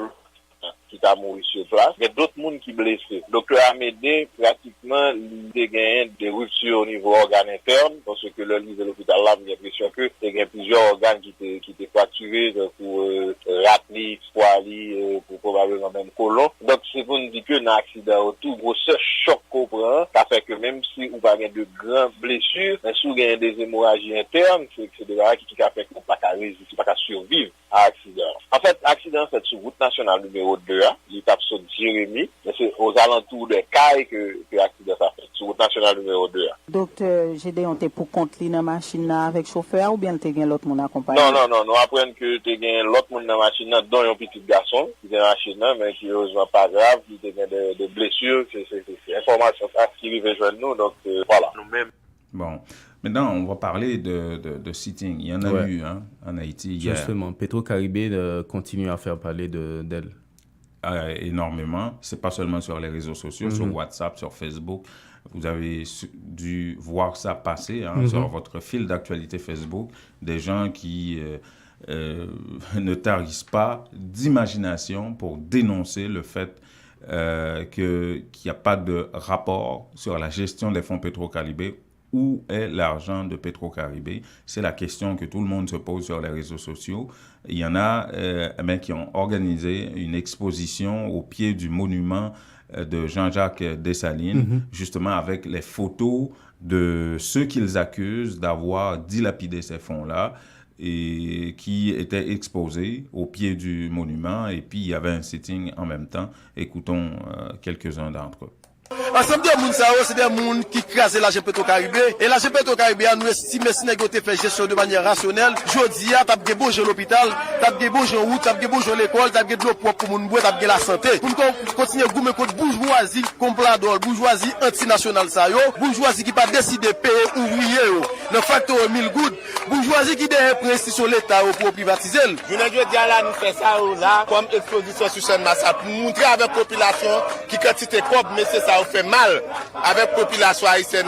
qui a mouru sur place. Il y a d'autres personnes qui sont blessés. Docteur Amédée, pratiquement, il a gagné des ruptures au niveau organe interne, parce que le livre de l'hôpital là, j'ai l'impression que il y a plusieurs organes qui étaient fracturés pour raclix, poilis, pour probablement même colon. Donc, c'est pour nous dire que dans l'accident autour, gros, ce choc qu'on prend, ça fait que même si on va gagner de grandes blessures, mais si on gagne des hémorragies internes, c'est des barrages qui fait qu'on ne peut pas résister, pas survivre à l'accident. En fait, l'accident, c'est sur route nationale numéro 2, l'étape sur Jérémie, mais c'est aux alentours des Cailles que l'accident s'est fait, sur route nationale numéro 2. Docteur, j'ai démonté pour compte dans la machine avec chauffeur ou bien tu as l'autre monde accompagné? Non, nous apprenons que tu as l'autre monde dans la machine, dont un petit garçon qui est dans la machine, mais qui est heureusement pas grave, qui a des blessures, c'est information qui arrive à nous, donc voilà. Nous-mêmes. Bon. Maintenant, on va parler de sitting. Il y en a eu en Haïti. Justement, Petro-Caribé continue à faire parler d'elle. Énormément. Ce n'est pas seulement sur les réseaux sociaux, sur WhatsApp, sur Facebook. Vous avez dû voir ça passer sur votre fil d'actualité Facebook. Des gens qui ne tarissent pas d'imagination pour dénoncer le fait qu'il n'y a pas de rapport sur la gestion des fonds Petro-Caribé. Où est l'argent de Petro-Caribé? C'est la question que tout le monde se pose sur les réseaux sociaux. Il y en a qui ont organisé une exposition au pied du monument de Jean-Jacques Dessalines, justement avec les photos de ceux qu'ils accusent d'avoir dilapidé ces fonds-là et qui étaient exposés au pied du monument. Et puis, il y avait un sitting en même temps. Écoutons quelques-uns d'entre eux. Ensemble de moun sa c'est des gens qui crasent l'argent Petro-Caribé. Et l'argent Petro-Caribé, nous estimons si nous avons fait gestion de manière rationnelle. Jodi, tu as des beaux gens à l'hôpital, tu as des beaux gens en route, tu as des beaux gens à l'école, tu as de l'eau propre pour moun boire, tu as de la santé. Pour nous continuer à goumer contre bourgeoisie comprador, bourgeoisie antinationale ça yo, bourgeoisie qui pas décidé de payer ouvrier yo. Le facteur 1000 gouttes, bourgeoisie qui derrière pris sur l'État pour privatiser. Je ne dis là, nous faisons ça là, comme exposition sur scène massacre, pour montrer avec la population qui quantité cob, mais c'est ça fait mal avec la population haïtienne.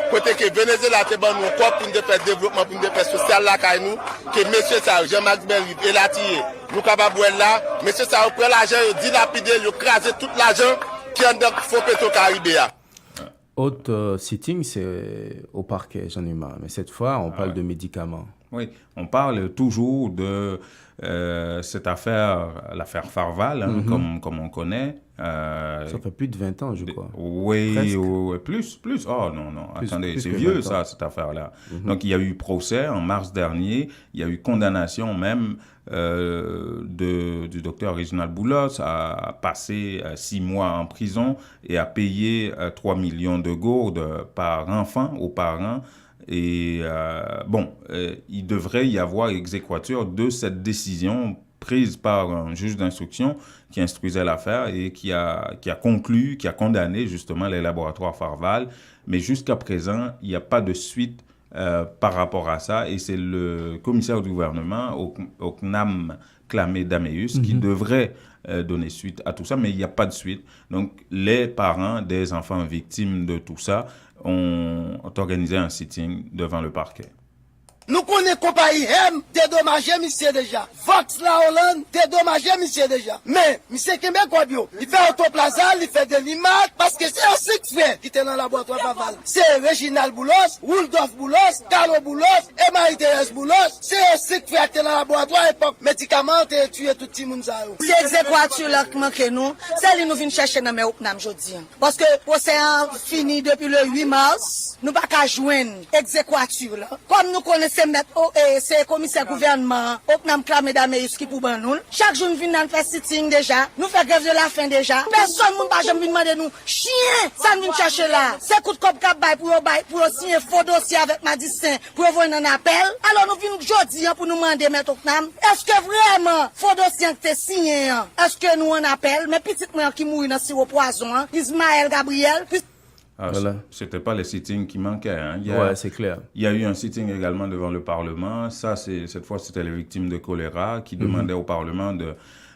Côté que Venezuela te ban nous cob pour nous faire développement, pour nous faire social là, que monsieur ça, Jean-Marc Belrive, et la tirer. Nous capables là, monsieur ça, prend l'argent, dilapider, craser tout l'argent qui est dans le fonds Petro-Caribé. Autre sitting, c'est au parquet, j'en ai marre. Mais cette fois, on parle de médicaments. Oui, on parle toujours de cette affaire, l'affaire Farval, comme on connaît. Ça fait plus de 20 ans, je crois. Oui, plus. Oh non, attendez, c'est vieux ça, cette affaire-là. Donc, il y a eu procès en mars dernier. Il y a eu condamnation même du docteur Réginald Boulos à passer 6 mois en prison et à payer 3 millions de gourdes par enfant aux parents. Et il devrait y avoir exéquature de cette décision prise par un juge d'instruction qui instruisait l'affaire et qui a conclu, qui a condamné justement les laboratoires Farval. Mais jusqu'à présent, il n'y a pas de suite par rapport à ça. Et c'est le commissaire du gouvernement, au CNAM Clamé Daméus, qui devrait donner suite à tout ça, mais il n'y a pas de suite. Donc, les parents des enfants victimes de tout ça ont organisé un sitting devant le parquet. Nous connaissons compagnie M dédommagé monsieur déjà. Vox la Hollande dédommagé monsieur déjà. Mais monsieur Kembe Kwabio, il fait Autoplaza, il fait des limates parce que c'est un six frères qui était dans le laboratoire Paval. C'est Réginald Boulos, Wuldof Boulos, Carlo Boulos et Marie-Thérèse Boulos. C'est un six frères qui était dans le laboratoire époque médicaments et tué tout le monde. C'est exéquature là qui manque nous. C'est lui nous vient chercher dans mes Oknam jodi. Parce que procès fini depuis le 8 mars, nous pas qu'à joindre exéquature là. Comme nous connaissons mettre c'est commissaire gouvernement Oknam clamé d'Amérique qui pour ban nous. Chaque jour nous vinn dans faire sitting déjà. Nous fait grève de la faim déjà. Personne moun pas jamais demander nous chien. Ça nous vient chercher là. C'est coup de cop cap bail pour signer faux dossier avec Madissin pour voir un appel. Alors nous vinn jodi pour nous demander mettre Oknam. Est-ce que vraiment faux dossier que signé est-ce que nous on appelle mais petit moi qui mourir dans sirop poison Ismaël Gabriel. Voilà. C'était pas les sittings qui manquaient. Hein. C'est clair. Il y a eu un sitting également devant le Parlement. Ça, cette fois, c'était les victimes de choléra qui demandaient au Parlement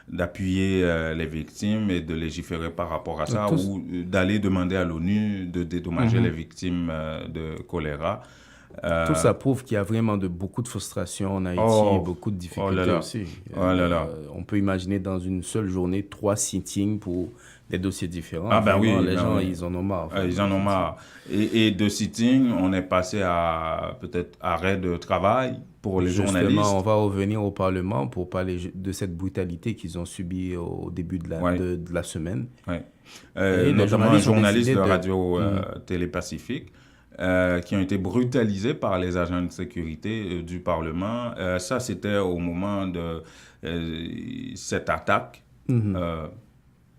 d'appuyer les victimes et de légiférer par rapport à ça ou d'aller demander à l'ONU de dédommager les victimes de choléra. Tout ça prouve qu'il y a vraiment beaucoup de frustration en Haïti et beaucoup de difficultés aussi. On peut imaginer dans une seule journée 3 sittings pour des dossiers différents. Ah ben oui. Les gens, ils en ont marre. Ils en ont marre. Et de sitting, on est passé à peut-être arrêt de travail pour les journalistes. Justement, on va revenir au Parlement pour parler de cette brutalité qu'ils ont subie au début de la semaine. Ouais. Notamment un journaliste de Radio Télé-Pacifique qui ont été brutalisés par les agents de sécurité du Parlement. Ça, c'était au moment de cette attaque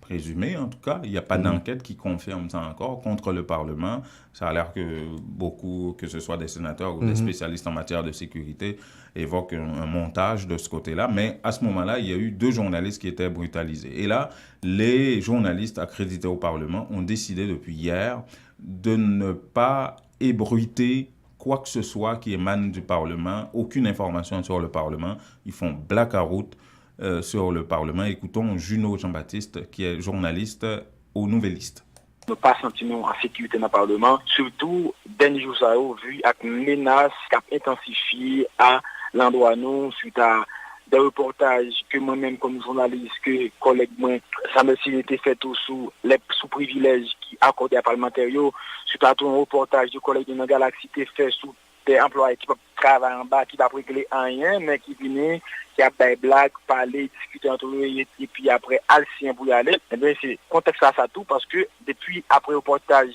présumée, en tout cas. Il n'y a pas d'enquête qui confirme ça encore contre le Parlement. Ça a l'air que beaucoup, que ce soit des sénateurs ou des spécialistes en matière de sécurité, évoquent un montage de ce côté-là. Mais à ce moment-là, il y a eu 2 journalistes qui étaient brutalisés. Et là, les journalistes accrédités au Parlement ont décidé depuis hier de ne pas ébruiter quoi que ce soit qui émane du Parlement, aucune information sur le Parlement. Ils font blackout sur le Parlement. Écoutons Juno Jean-Baptiste, qui est journaliste au Nouvelliste. Nous pas sentiment en sécurité dans le Parlement, surtout dernier jour ça a vu avec menace qui a intensifié à l'endroit nous suite à des reportages que moi-même comme journaliste, que collègues moi, ça me s'il était fait tout sous les sous-privilèges qui accordaient à parlementaires, suite à tout un reportage du collègue de la Galaxie qui fait sous des employés qui travaillent en bas, qui ne peuvent régler rien, mais qui viennent, qui a des blagues, parler, discuter entre eux, et puis après, alcien pour y aller. Eh bien, c'est contexte à ça tout, parce que depuis, après reportage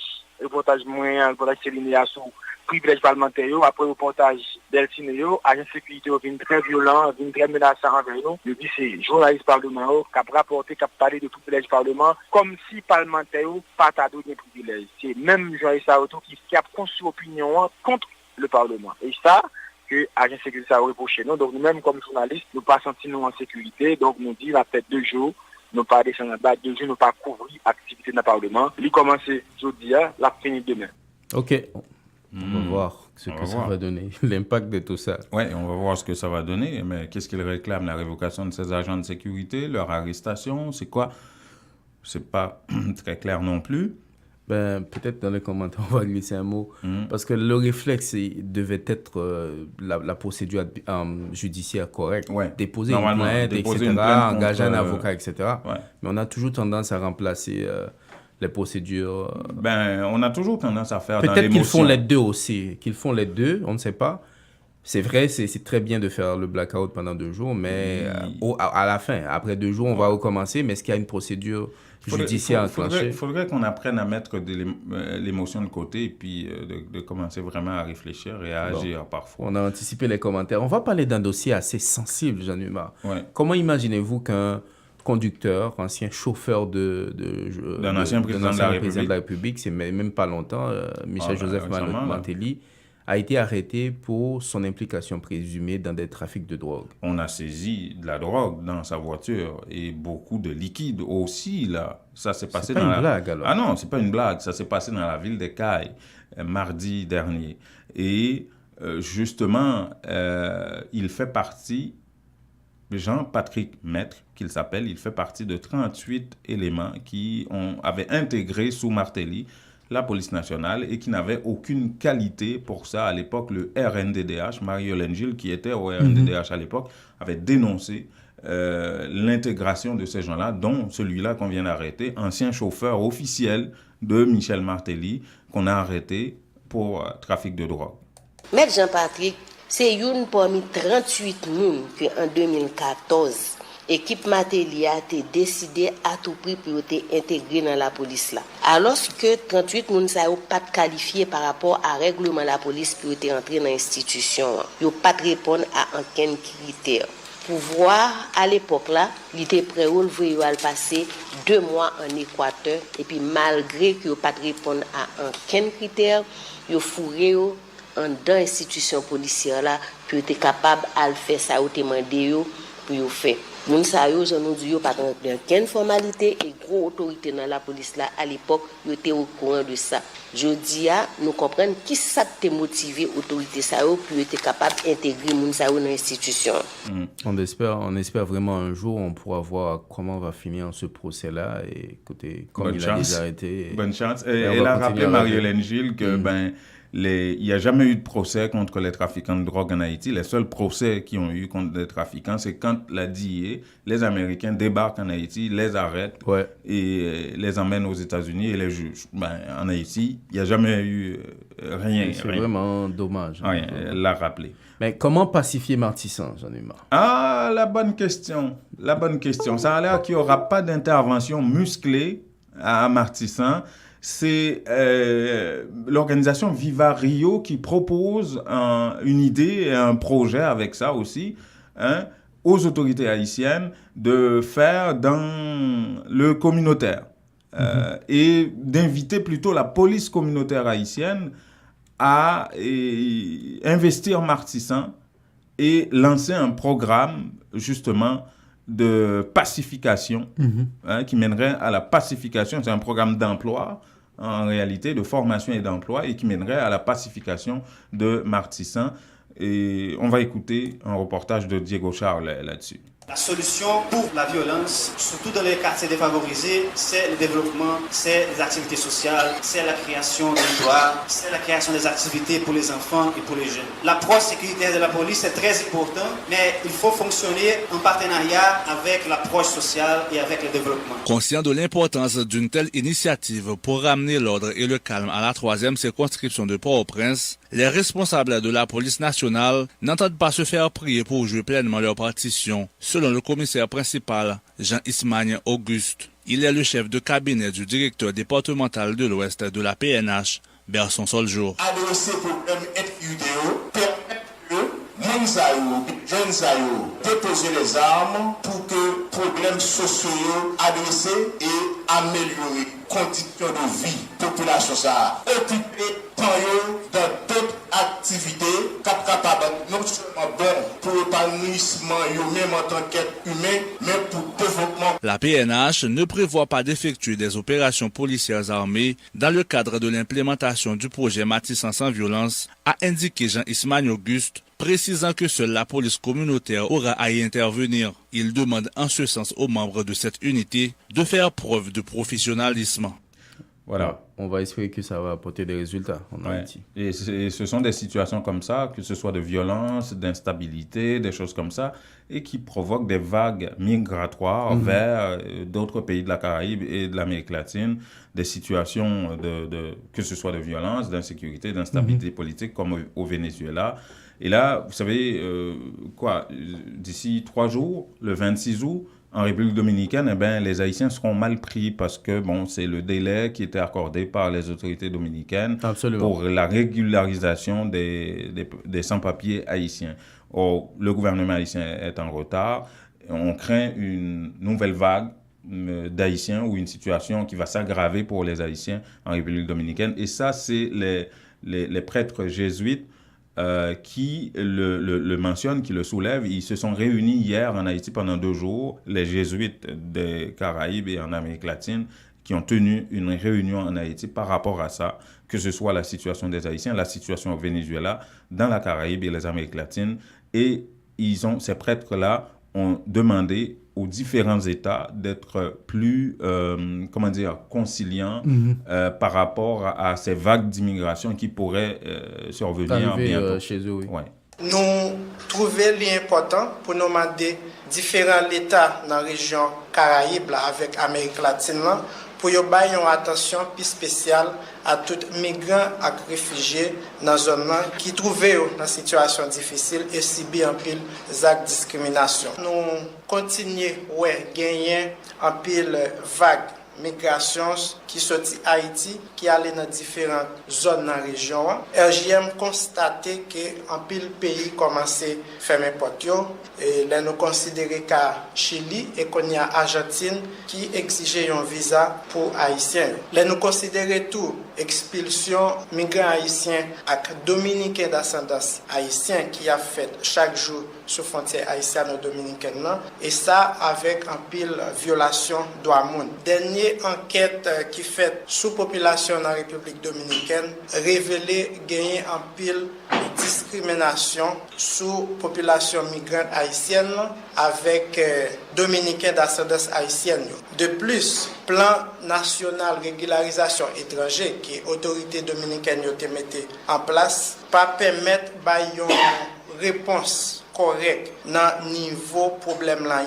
moyen, reportage Céline sous privilège parlementaire, après le reportage d'Elcine, agent de sécurité vient très violent, vient très menaçant envers nous. Le but, c'est journaliste parlementaire qui a rapporté, qui a parlé de privilège parlement, comme si parlementaire pas t'a donné privilège. C'est même journaliste qui a construit opinion contre le Parlement. Et ça, que l'agent de sécurité a reproché nous. Donc nous-mêmes, comme journalistes, nous pas sentir nous en sécurité. Donc nous disons, la tête 2 jours, nous pas descendre en bas, 2 jours, nous pas couvrir l'activité dans le Parlement. Il commence aujourd'hui, la fin demain. OK. On va voir ce que ça va donner, l'impact de tout ça. Oui, on va voir ce que ça va donner. Mais qu'est-ce qu'ils réclament? La révocation de ces agents de sécurité, leur arrestation, c'est quoi? C'est pas très clair non plus. Peut-être dans les commentaires, on va glisser un mot. Parce que le réflexe devait être la procédure judiciaire correcte. Déposer une plainte, etc., engager un avocat, etc. Mais on a toujours tendance à remplacer les procédures. On a toujours tendance à faire peut-être qu'ils font les deux aussi. Qu'ils font les deux, on ne sait pas. C'est vrai, c'est très bien de faire le blackout pendant 2 jours, mais à la fin, après 2 jours, on va recommencer. Mais est-ce qu'il y a une procédure judiciaire enclenchée? Il faudrait qu'on apprenne à mettre l'émotion de côté et puis de commencer vraiment à réfléchir et à agir parfois. On a anticipé les commentaires. On va parler d'un dossier assez sensible, Jean-Hubert. Comment imaginez-vous qu'un conducteur, ancien chauffeur d'un ancien président de la République, c'est même pas longtemps, Michel-Joseph Mantelli, a été arrêté pour son implication présumée dans des trafics de drogue. On a saisi de la drogue dans sa voiture et beaucoup de liquide aussi, là. Ça s'est passé dans la... blague, alors. Ah non, c'est pas une blague. Ça s'est passé dans la ville des Cayes, mardi dernier. Et justement, il fait partie... Jean-Patrick Maître, qu'il s'appelle, il fait partie de 38 éléments qui avaient intégré sous Martelly la police nationale et qui n'avait aucune qualité pour ça. À l'époque, le RNDDH, Marie-Hélène Gilles, qui était au RNDDH à l'époque, avait dénoncé l'intégration de ces gens-là, dont celui-là qu'on vient d'arrêter, ancien chauffeur officiel de Michel Martelly, qu'on a arrêté pour trafic de drogue. Maître Jean-Patrick, c'est une parmi 38 personnes qu'en 2014, l'équipe Martelly a été décidée à tout prix pour être intégrée dans la police là. Alors que 38 personnes n'ont pas qualifié par rapport à règlement de la police pour être entré dans l'institution. Ils n'ont pas répondu à aucun critère. Pour voir, à l'époque là, il était prêt à passer 2 mois en Équateur et puis malgré qu'ils n'ont pas répondu à aucun critère, ils ont fourré en dans l'institution policière là pour être capable de faire ça ou demander pour faire. Moun sa yo j'en nous dit pas rempli aucune formalité et gros autorité dans la police là à l'époque yo était au courant de ça. Jodi a nous comprendre qui ça te motivé autorité ça yo pour être capable d'intégrer moun sa yo dans l'institution. On espère vraiment un jour on pourra voir comment va finir ce procès là et écoutez comme il a déjà été. Bonne chance. Elle a rappelé Marie-Hélène Gilles que il n'y a jamais eu de procès contre les trafiquants de drogue en Haïti. Les seuls procès qui ont eu contre les trafiquants, c'est quand la DIA, les Américains débarquent en Haïti, les arrêtent et les emmènent aux États-Unis et les jugent. En Haïti, il n'y a jamais eu rien. C'est vraiment dommage. Rien, elle l'a rappelé. Mais comment pacifier Martissant, Jean-Yves? Ah, la bonne question. Ça a l'air qu'il n'y aura pas d'intervention musclée à Martissant. C'est l'organisation Viva Rio qui propose une idée et un projet avec ça aussi aux autorités haïtiennes de faire dans le communautaire et d'inviter plutôt la police communautaire haïtienne à investir Martissant et lancer un programme justement de pacification qui mènerait à la pacification. C'est un programme d'emploi en réalité, de formation et d'emploi et qui mènerait à la pacification de Martissant. Et on va écouter un reportage de Diego Charles là-dessus. La solution pour la violence, surtout dans les quartiers défavorisés, c'est le développement, c'est les activités sociales, c'est la création d'emplois, c'est la création des activités pour les enfants et pour les jeunes. L'approche sécuritaire de la police est très importante, mais il faut fonctionner en partenariat avec l'approche sociale et avec le développement. Conscient de l'importance d'une telle initiative pour ramener l'ordre et le calme à la 3e circonscription de Port-au-Prince, les responsables de la police nationale n'entendent pas se faire prier pour jouer pleinement leur partition. Selon le commissaire principal, Jean-Ismagne Auguste, il est le chef de cabinet du directeur départemental de l'Ouest de la PNH, Berson Soljour. Adresser problème et UDO permettre que jeunes déposer les armes pour que problèmes sociaux adressés et améliorer conditions de vie population ça occuper dans d'autres activités capables non seulement bon pour l'épanouissement même en tant qu'être humain mais pour développement. La PNH ne prévoit pas d'effectuer des opérations policières armées dans le cadre de l'implémentation du projet Martissant sans violence, a indiqué Jean-Ismagne Auguste, précisant que seule la police communautaire aura à y intervenir. Il demande en ce sens aux membres de cette unité de faire preuve de professionnalisme. Voilà, on va espérer que ça va apporter des résultats en Haïti. Et ce sont des situations comme ça, que ce soit de violence, d'instabilité, des choses comme ça, et qui provoquent des vagues migratoires vers d'autres pays de la Caraïbe et de l'Amérique latine, des situations que ce soit de violence, d'insécurité, d'instabilité politique, comme au Venezuela. Et là, vous savez, d'ici 3 jours, le 26 août, en République dominicaine, les Haïtiens seront mal pris parce que c'est le délai qui était accordé par les autorités dominicaines pour la régularisation des sans-papiers haïtiens. Or, le gouvernement haïtien est en retard. On craint une nouvelle vague d'Haïtiens ou une situation qui va s'aggraver pour les Haïtiens en République dominicaine. Et ça, c'est les prêtres jésuites qui le mentionnent, qui le soulèvent. Ils se sont réunis hier en Haïti pendant 2 jours, les jésuites des Caraïbes et en Amérique latine, qui ont tenu une réunion en Haïti par rapport à ça, que ce soit la situation des Haïtiens, la situation au Venezuela, dans la Caraïbe et les Amériques latines. Et ces prêtres-là ont demandé aux différents États d'être plus, conciliants par rapport à ces vagues d'immigration qui pourraient survenir bientôt. Chez eux, oui. Ouais. Nous trouvons l'important pour nous demander différents États dans la région Caraïbes avec l'Amérique latine pour y avoir une attention plus spéciale à tous les migrants et réfugiés dans la zone qui trouvent dans une situation difficile et subissent un pile d'actes de discrimination. Nous continuons à gagner un pile vague migration qui sortit Haïti, qui allait dans différentes zones dans la région. RGM constaté que en pile pays commençait à fermer portes. Et là nous considérons qu'à Chili et qu'on y a Argentine qui exigeait un visa pour Haïtiens. Là nous considérons tout expulsion migrants haïtiens avec Dominicains d'ascendance haïtien qui a fait chaque jour sur frontière haïtienne ou dominicaine et ça avec un pile violation droit monde. Dernière enquête qui fait sous population dans la République dominicaine révélé gagner un pile discrimination sous population migrante haïtienne avec dominicains d'ascendance haïtienne. De plus, plan national régularisation étrangère qui autorité dominicaine a mis en place pas permettre une réponse correcte dans niveau problème là.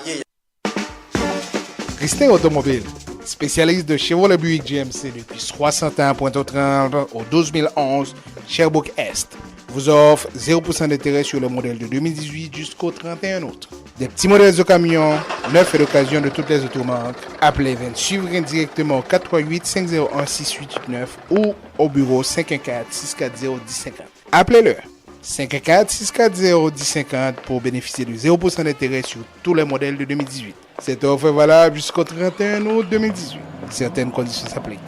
Christin Automobile, spécialiste de Chevrolet Buick GMC depuis 61 Pointe-aux-Trembles au 12011 Sherbrooke Est, vous offre 0% d'intérêt sur le modèle de 2018 jusqu'au 31 août. Des petits modèles de camions, neufs et d'occasion de toutes les automarques. Appelez Vin Suivrain directement au 438-501-6889 ou au bureau 514-640-1050. Appelez-le 514-640-1050 pour bénéficier de 0% d'intérêt sur tous les modèles de 2018. Cette offre est valable jusqu'au 31 août 2018. Certaines conditions s'appliquent.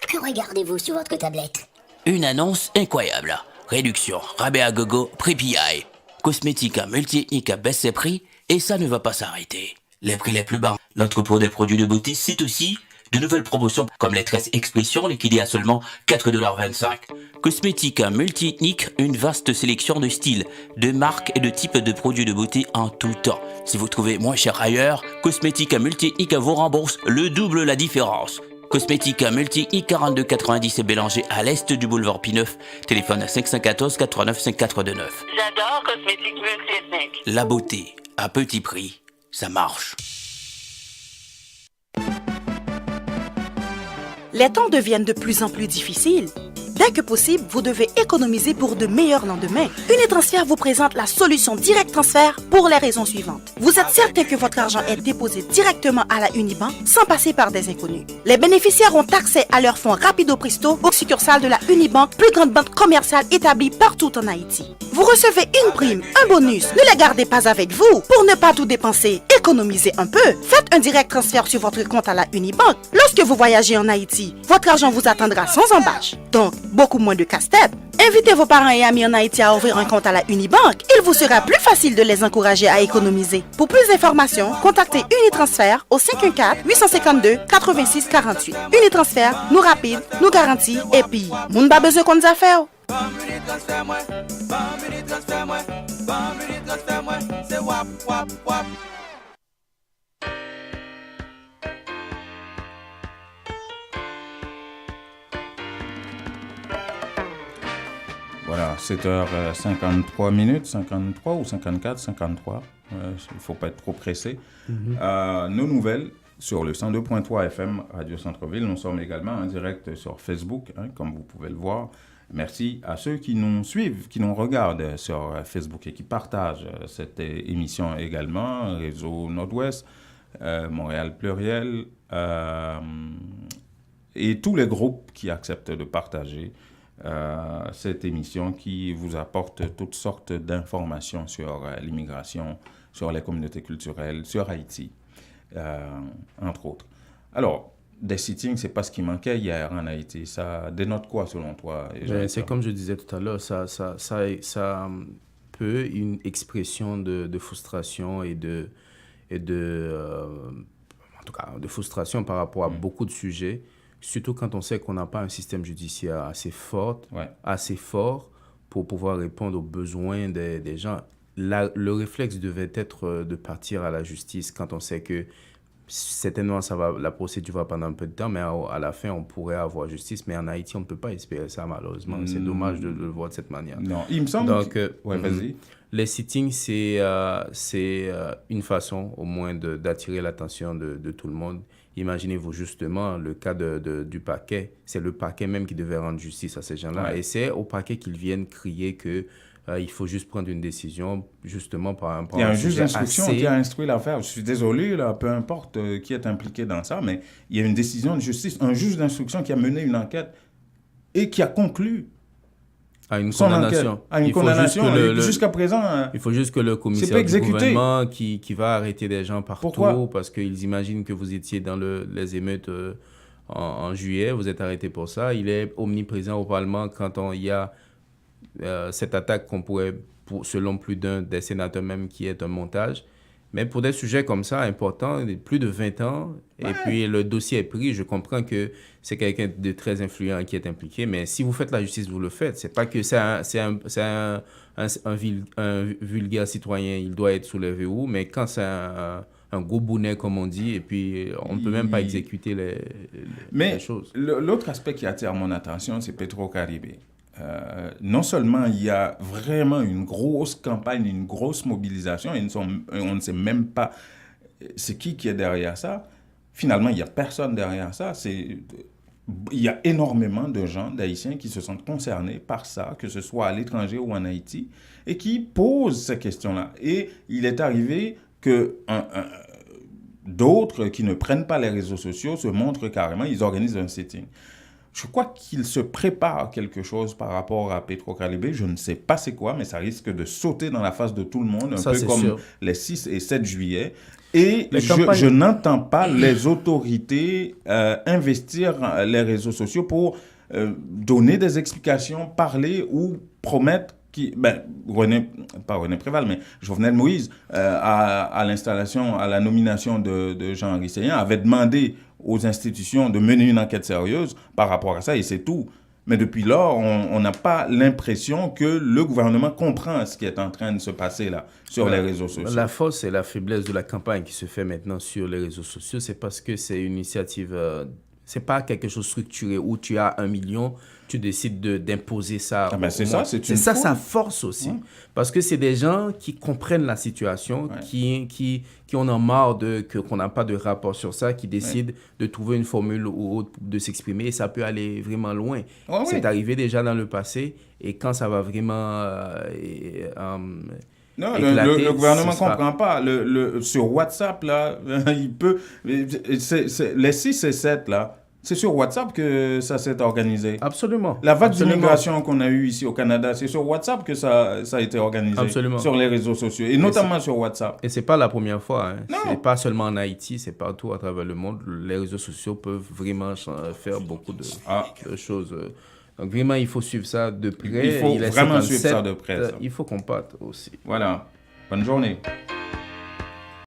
Que regardez-vous sur votre tablette? Une annonce incroyable. Réduction, rabais à gogo, prix PI. Cosmétique multi-ethnique à baisse ses prix et ça ne va pas s'arrêter. Les prix les plus bas. L'entrepôt des produits de beauté, c'est aussi de nouvelles promotions comme les tresses expression liquidées à seulement 4,25 $. Cosmétique multi-ethnique, une vaste sélection de styles, de marques et de types de produits de beauté en tout temps. Si vous trouvez moins cher ailleurs, Cosmétique multi-ethnique vous rembourse le double la différence. Cosmétique multi-ethnique 42,90 et Bélanger à l'est du boulevard P9. Téléphone 514 89 5429. J'adore Cosmétique multi-ethnique. La beauté à petit prix, ça marche. Les temps deviennent de plus en plus difficiles. Dès que possible, vous devez économiser pour de meilleurs lendemains. Unitransfert vous présente la solution Direct Transfert pour les raisons suivantes. Vous êtes certain que votre argent est déposé directement à la Unibank sans passer par des inconnus. Les bénéficiaires ont accès à leurs fonds rapido presto aux succursales de la Unibank, plus grande banque commerciale établie partout en Haïti. Vous recevez une prime, un bonus. Ne les gardez pas avec vous. Pour ne pas tout dépenser, économisez un peu. Faites un direct transfert sur votre compte à la Unibank. Lorsque vous voyagez en Haïti, votre argent vous attendra sans embâche. Donc, beaucoup moins de casse-tête. Invitez vos parents et amis en Haïti à ouvrir un compte à la Unibank. Il vous sera plus facile de les encourager à économiser. Pour plus d'informations, contactez Unitransfert au 514-852-8648. Unitransfert, nous rapide, nous garantit et puis, moun ba besoin qu'on nous a fait. Voilà, 7h53, 53 ou 54, 53. Il ne faut pas être trop pressé. Nos nouvelles sur le 102.3 FM Radio Centre-Ville. Nous sommes également en direct sur Facebook, comme vous pouvez le voir. Merci à ceux qui nous suivent, qui nous regardent sur Facebook et qui partagent cette émission également. Réseau Nord-Ouest, Montréal Pluriel et tous les groupes qui acceptent de partager cette émission qui vous apporte toutes sortes d'informations sur l'immigration, sur les communautés culturelles, sur Haïti, entre autres. Alors, des sittings, c'est pas ce qui manquait hier en Haïti. Ça dénote quoi selon toi? C'est comme je disais tout à l'heure, ça peut une expression de frustration en tout cas, de frustration par rapport à beaucoup de sujets. Surtout quand on sait qu'on n'a pas un système judiciaire assez fort pour pouvoir répondre aux besoins des gens. le réflexe devait être de partir à la justice quand on sait que certainement la procédure va prendre un peu de temps, mais à la fin, on pourrait avoir justice. Mais en Haïti, on ne peut pas espérer ça, malheureusement. C'est dommage de le voir de cette manière. Non, il me semble vas-y. Les sittings, c'est une façon, au moins, d'attirer l'attention de tout le monde. Imaginez-vous justement le cas du parquet. C'est le parquet même qui devait rendre justice à ces gens-là. Ouais. Et c'est au parquet qu'ils viennent crier que il faut juste prendre une décision, justement, par rapport à il y a un juge d'instruction qui a instruit l'affaire. Je suis désolé, là, peu importe qui est impliqué dans ça, mais il y a une décision de justice, un juge d'instruction qui a mené une enquête et qui a conclu à une condamnation. À une condamnation. Jusqu'à présent, il faut juste que le commissaire du gouvernement qui va arrêter des gens partout. Pourquoi? Parce qu'ils imaginent que vous étiez dans les émeutes en juillet, vous êtes arrêté pour ça. Il est omniprésent au Parlement quand il y a cette attaque qu'on pourrait, selon plus d'un des sénateurs même, qui est un montage. Mais pour des sujets comme ça, importants, plus de 20 ans, et puis le dossier est pris, je comprends que c'est quelqu'un de très influent qui est impliqué, mais si vous faites la justice, vous le faites. C'est pas que c'est un vulgaire citoyen, il doit être sous les verrous, mais quand c'est un gros bonnet, comme on dit, et puis on ne peut même pas exécuter les choses. L'autre aspect qui attire mon attention, c'est Petro-Caribé. Non seulement il y a vraiment une grosse campagne, une grosse mobilisation, et on ne sait même pas c'est qui est derrière ça. Finalement, il n'y a personne derrière ça. Il y a énormément de gens, d'Haïtiens, qui se sentent concernés par ça, que ce soit à l'étranger ou en Haïti, et qui posent ces questions-là. Et il est arrivé que d'autres qui ne prennent pas les réseaux sociaux se montrent carrément, ils organisent un sitting. Je crois qu'il se prépare quelque chose par rapport à Petro-Caribé. Je ne sais pas c'est quoi, mais ça risque de sauter dans la face de tout le monde, un peu comme sûr. Les 6 et 7 juillet. Et je n'entends pas les autorités investir les réseaux sociaux pour donner des explications, parler ou promettre pas René Préval, mais Jovenel Moïse, à l'installation, à la nomination de Jean-Henri Seyant, avait demandé aux institutions de mener une enquête sérieuse par rapport à ça, et c'est tout. Mais depuis lors, on n'a pas l'impression que le gouvernement comprend ce qui est en train de se passer là, sur les réseaux sociaux. La force et la faiblesse de la campagne qui se fait maintenant sur les réseaux sociaux, c'est parce que c'est une initiative... c'est pas quelque chose structuré où tu as 1 million, tu décides d'imposer ça. C'est ça, c'est ça sa force aussi. Ouais. Parce que c'est des gens qui comprennent la situation, qui en ont marre qu'on n'a pas de rapport sur ça, qui décident de trouver une formule ou autre de s'exprimer, et ça peut aller vraiment loin. C'est arrivé déjà dans le passé, et quand ça va vraiment... Non, le gouvernement ne comprend pas. Sur WhatsApp, là, il peut... les 6 et 7, là, c'est sur WhatsApp que ça s'est organisé. Absolument. La vague d'immigration qu'on a eue ici au Canada, c'est sur WhatsApp que ça a été organisé. Absolument. Sur les réseaux sociaux, et notamment sur WhatsApp. Et ce n'est pas la première fois. Hein. Ce n'est pas seulement en Haïti, c'est partout à travers le monde. Les réseaux sociaux peuvent vraiment faire beaucoup de choses. Donc vraiment, il faut suivre ça de près. Il faut vraiment suivre ça de près. Il faut qu'on parte aussi. Voilà. Bonne journée.